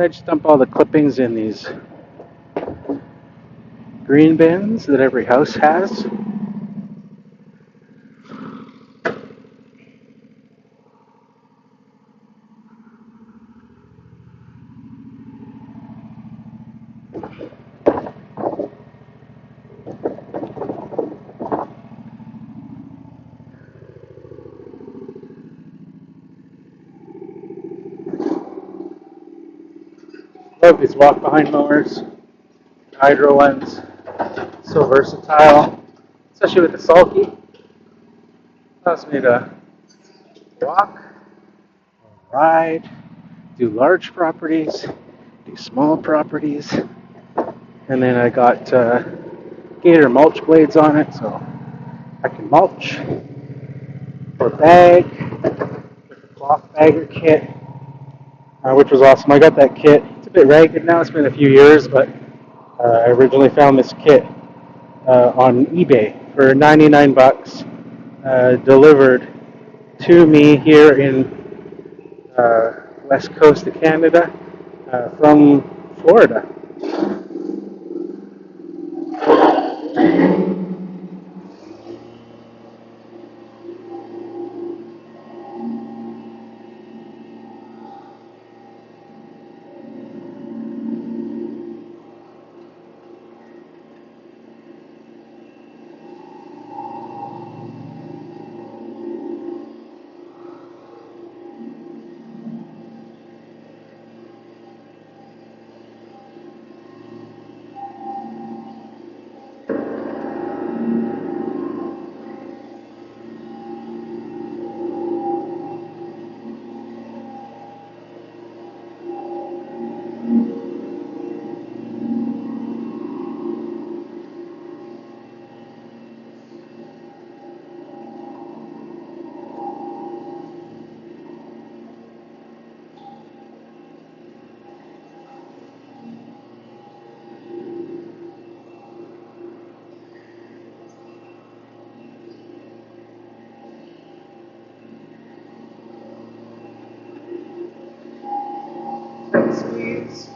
I just dump all the clippings in these green bins that every house has. Love these walk behind mowers, hydro ones, so versatile, especially with the sulky. Allows me to walk, ride, do large properties, do small properties, and then I got gator mulch blades on it, so I can mulch or bag with the cloth bagger kit, which was awesome. I got that kit. It's a bit ragged now. It's been a few years, but I originally found this kit on eBay for 99 bucks, delivered to me here in west coast of Canada from Florida. Squeeze.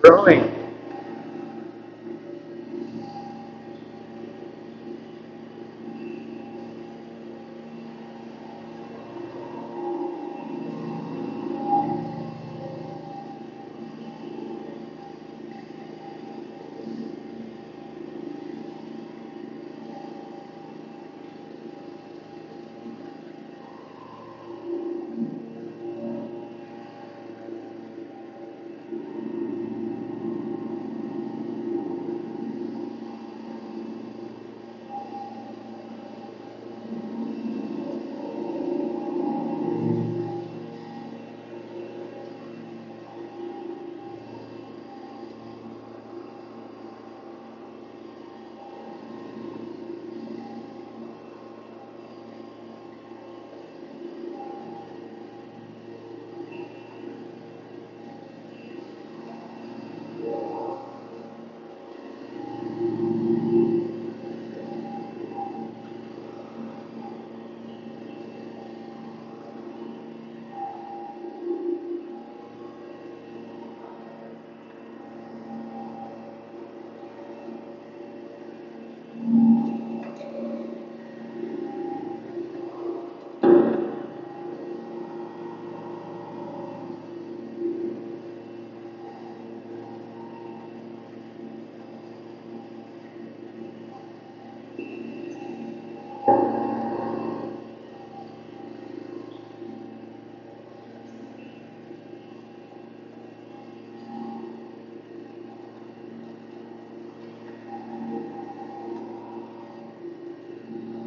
Growing.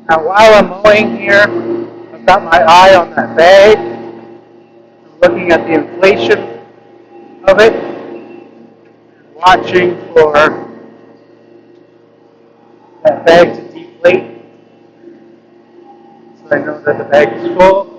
Now while I'm mowing here, I've got my eye on that bag. I'm looking at the inflation of it, watching for that bag to deflate so I know that the bag is full.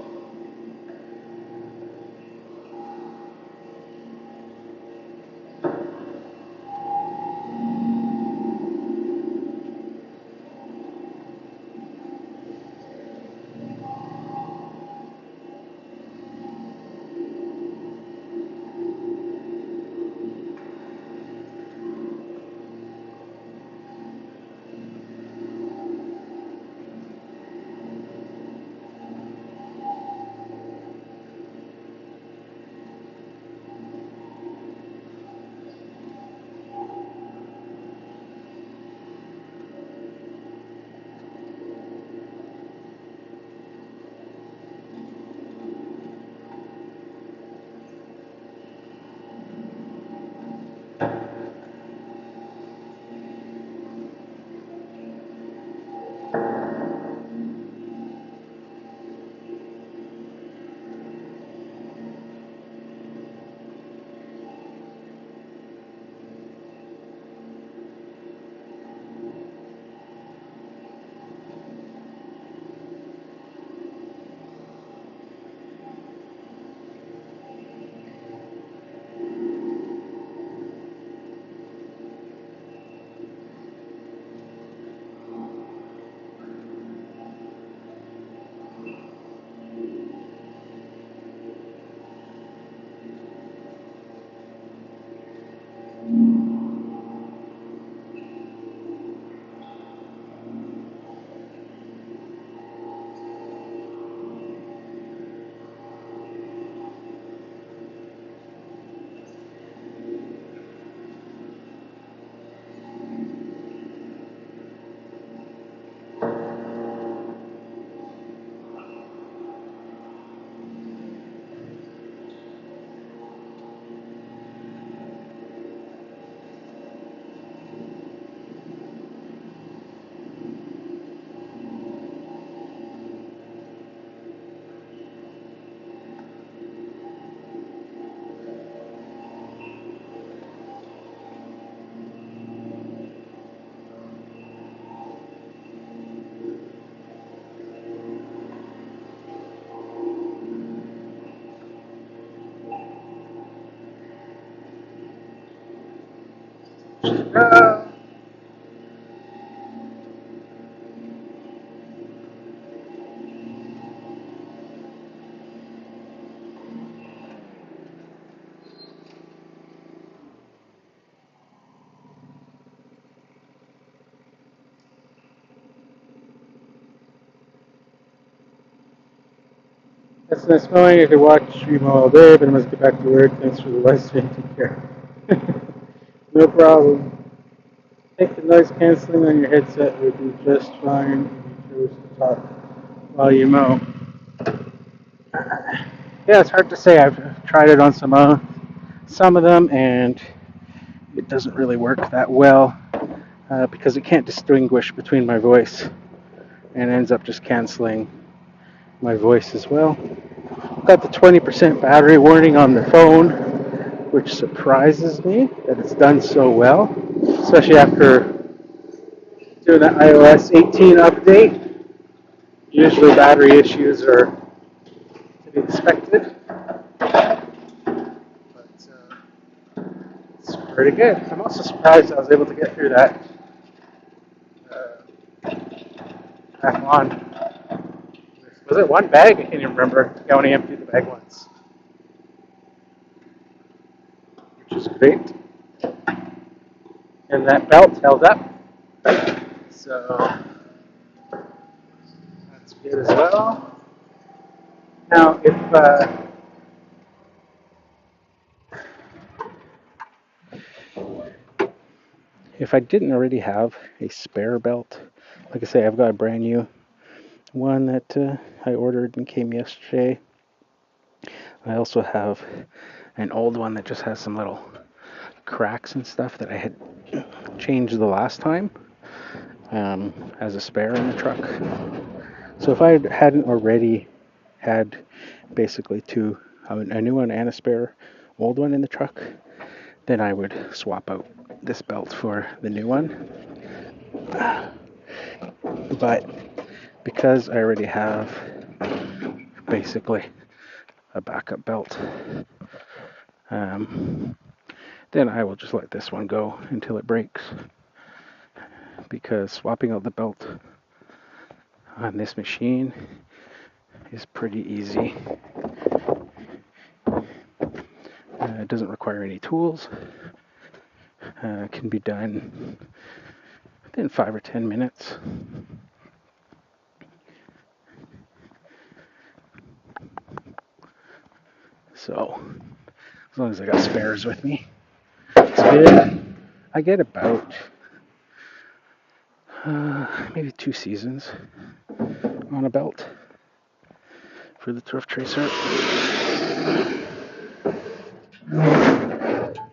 Uh, That's nice knowing I could watch you all day, but I must get back to work. Thanks for the advice. Take care. No problem. I think the noise canceling on your headset would be just fine if you chose to talk while you mow. Yeah, it's hard to say. I've tried it on some of them, and it doesn't really work that well because it can't distinguish between my voice and ends up just canceling my voice as well. Got the 20% battery warning on the phone, which surprises me that it's done so well, especially after doing the iOS 18 update. Usually battery issues are to be expected, but it's pretty good. I'm also surprised I was able to get through that back on. Was it one bag? I can't even remember. I only emptied the bag once, which is great. And that belt held up, so that's good as well. Now, if I didn't already have a spare belt, like I say, I've got a brand new one that I ordered and came yesterday. I also have an old one that just has some little cracks and stuff that I had changed the last time as a spare in the truck. So if I hadn't already had basically a new one and a spare old one in the truck, then I would swap out this belt for the new one. But because I already have basically a backup belt, then I will just let this one go until it breaks, because swapping out the belt on this machine is pretty easy. It doesn't require any tools. It can be done within 5 or 10 minutes. So, as long as I got spares with me, it's good. I get about maybe 2 seasons on a belt for the Turf Tracer.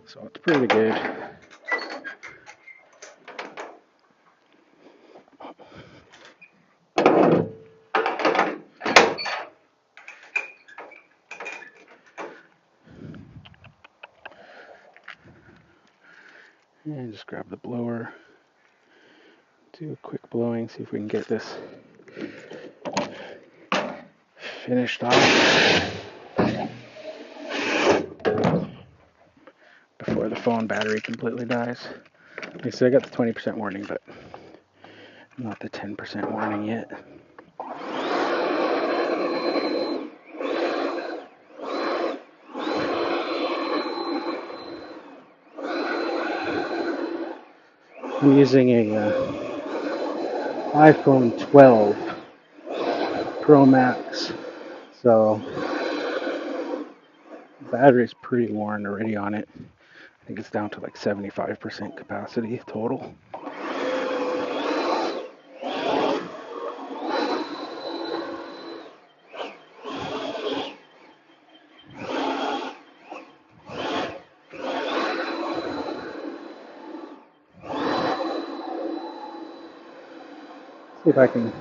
So it's pretty good. And just grab the blower, do a quick blowing, see if we can get this finished off before the phone battery completely dies. Like I said, I got the 20% warning, but not the 10% warning yet. I'm using a iPhone 12 Pro Max, so the battery's pretty worn already on it. I think it's down to like 75% capacity total. See if I can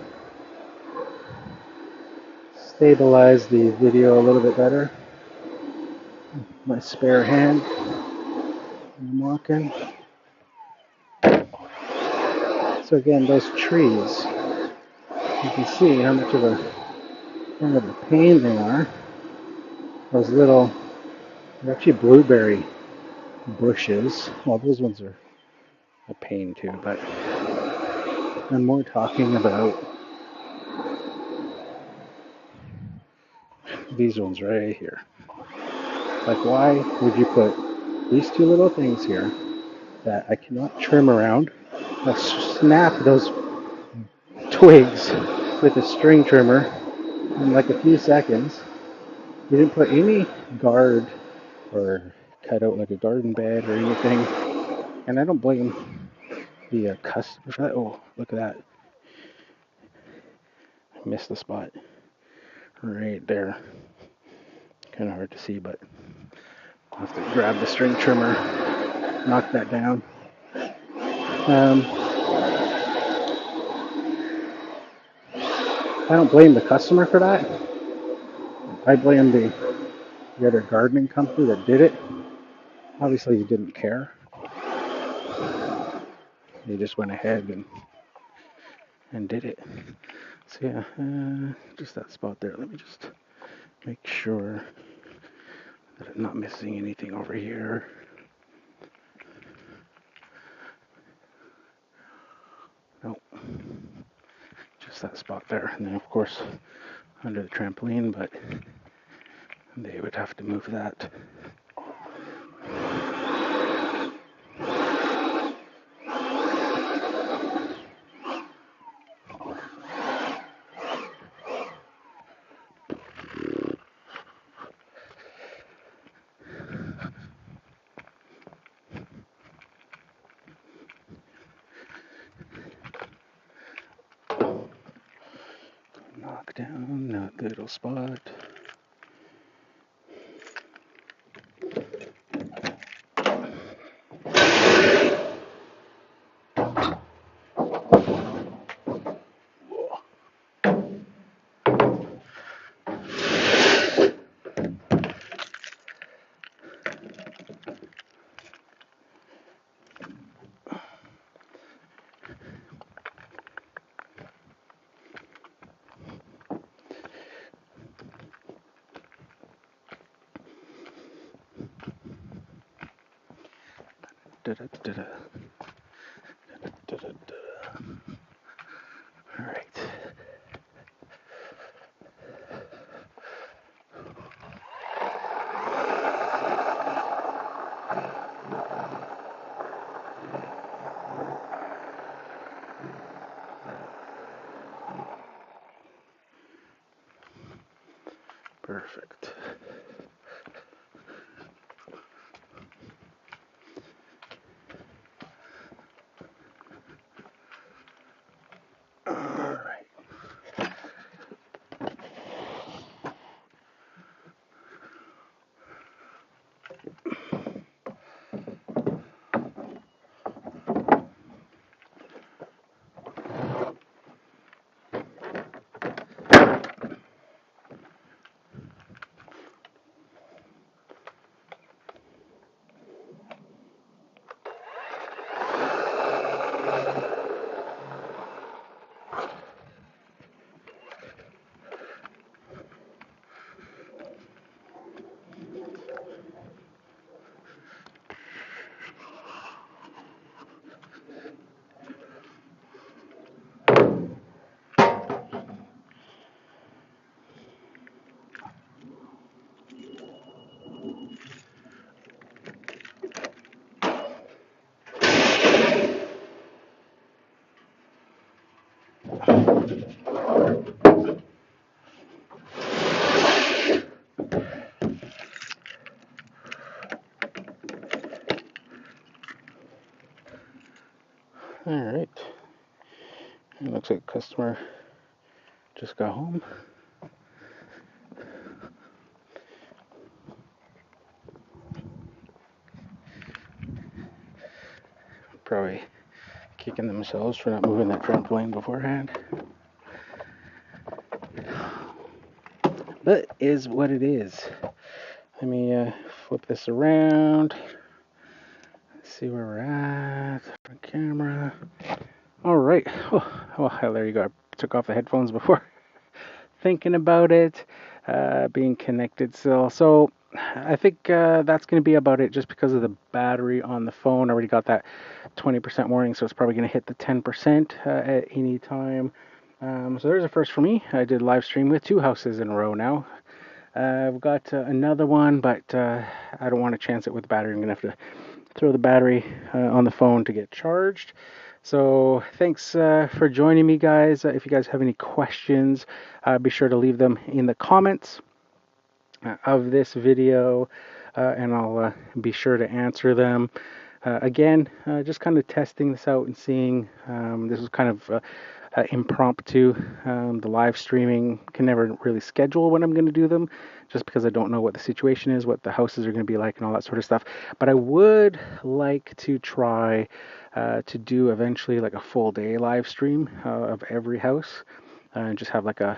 stabilize the video a little bit better. My spare hand when I'm walking. So again, those trees, you can see how much of a pain they are. Those little, they're actually blueberry bushes. Well, those ones are a pain too. But I'm more talking about these ones right here. Like, why would you put these two little things here that I cannot trim around? I'll snap those twigs with a string trimmer in like a few seconds. You didn't put any guard or cut out like a garden bed or anything. And I don't blame the customer for that. Oh, look at that. I missed the spot right there. Kind of hard to see, but I'll have to grab the string trimmer, knock that down. I don't blame the customer for that. I blame the other gardening company that did it. Obviously, he didn't care. He just went ahead and did it. So yeah, just that spot there. Let me just make sure that I'm not missing anything over here. Nope. Just that spot there. And then of course under the trampoline, but they would have to move that. Knock down that little spot. Da-da-da-da. Da-da-da-da. All right. Perfect. All right. All right. It looks like the customer just got home. Probably kicking themselves for not moving that trampoline beforehand. But is what it is. Let me flip this around. Let's see where we're at. Front camera. All right. Oh, well, there you go. I took off the headphones before thinking about it. Being connected still. So I think that's going to be about it just because of the battery on the phone. I already got that 20% warning, so it's probably going to hit the 10% at any time. So there's a first for me. I did live stream with 2 houses in a row now. I've got another one, but I don't want to chance it with the battery. I'm going to have to throw the battery on the phone to get charged. So thanks for joining me, guys. If you guys have any questions, be sure to leave them in the comments of this video, and I'll be sure to answer them. Again, just kind of testing this out and seeing. This was kind of impromptu. The live streaming can never really schedule when I'm going to do them, just because I don't know what the situation is, what the houses are going to be like, and all that sort of stuff. But I would like to try to do eventually like a full day live stream of every house, and just have like a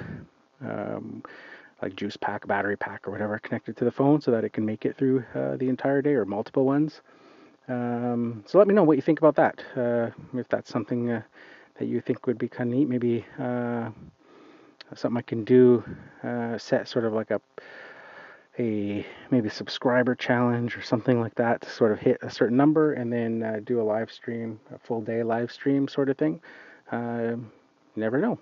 like juice pack, battery pack, or whatever connected to the phone so that it can make it through the entire day, or multiple ones. So let me know what you think about that. If that's something that you think would be kind of neat, maybe something I can do, set sort of like a maybe subscriber challenge or something like that to sort of hit a certain number and then do a live stream, a full day live stream sort of thing. Never know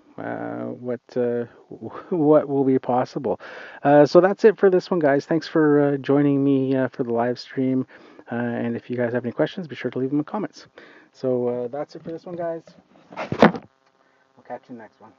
what will be possible. So that's it for this one, guys. Thanks for joining me for the live stream. And if you guys have any questions, be sure to leave them in the comments. So that's it for this one, guys. We'll catch you next one.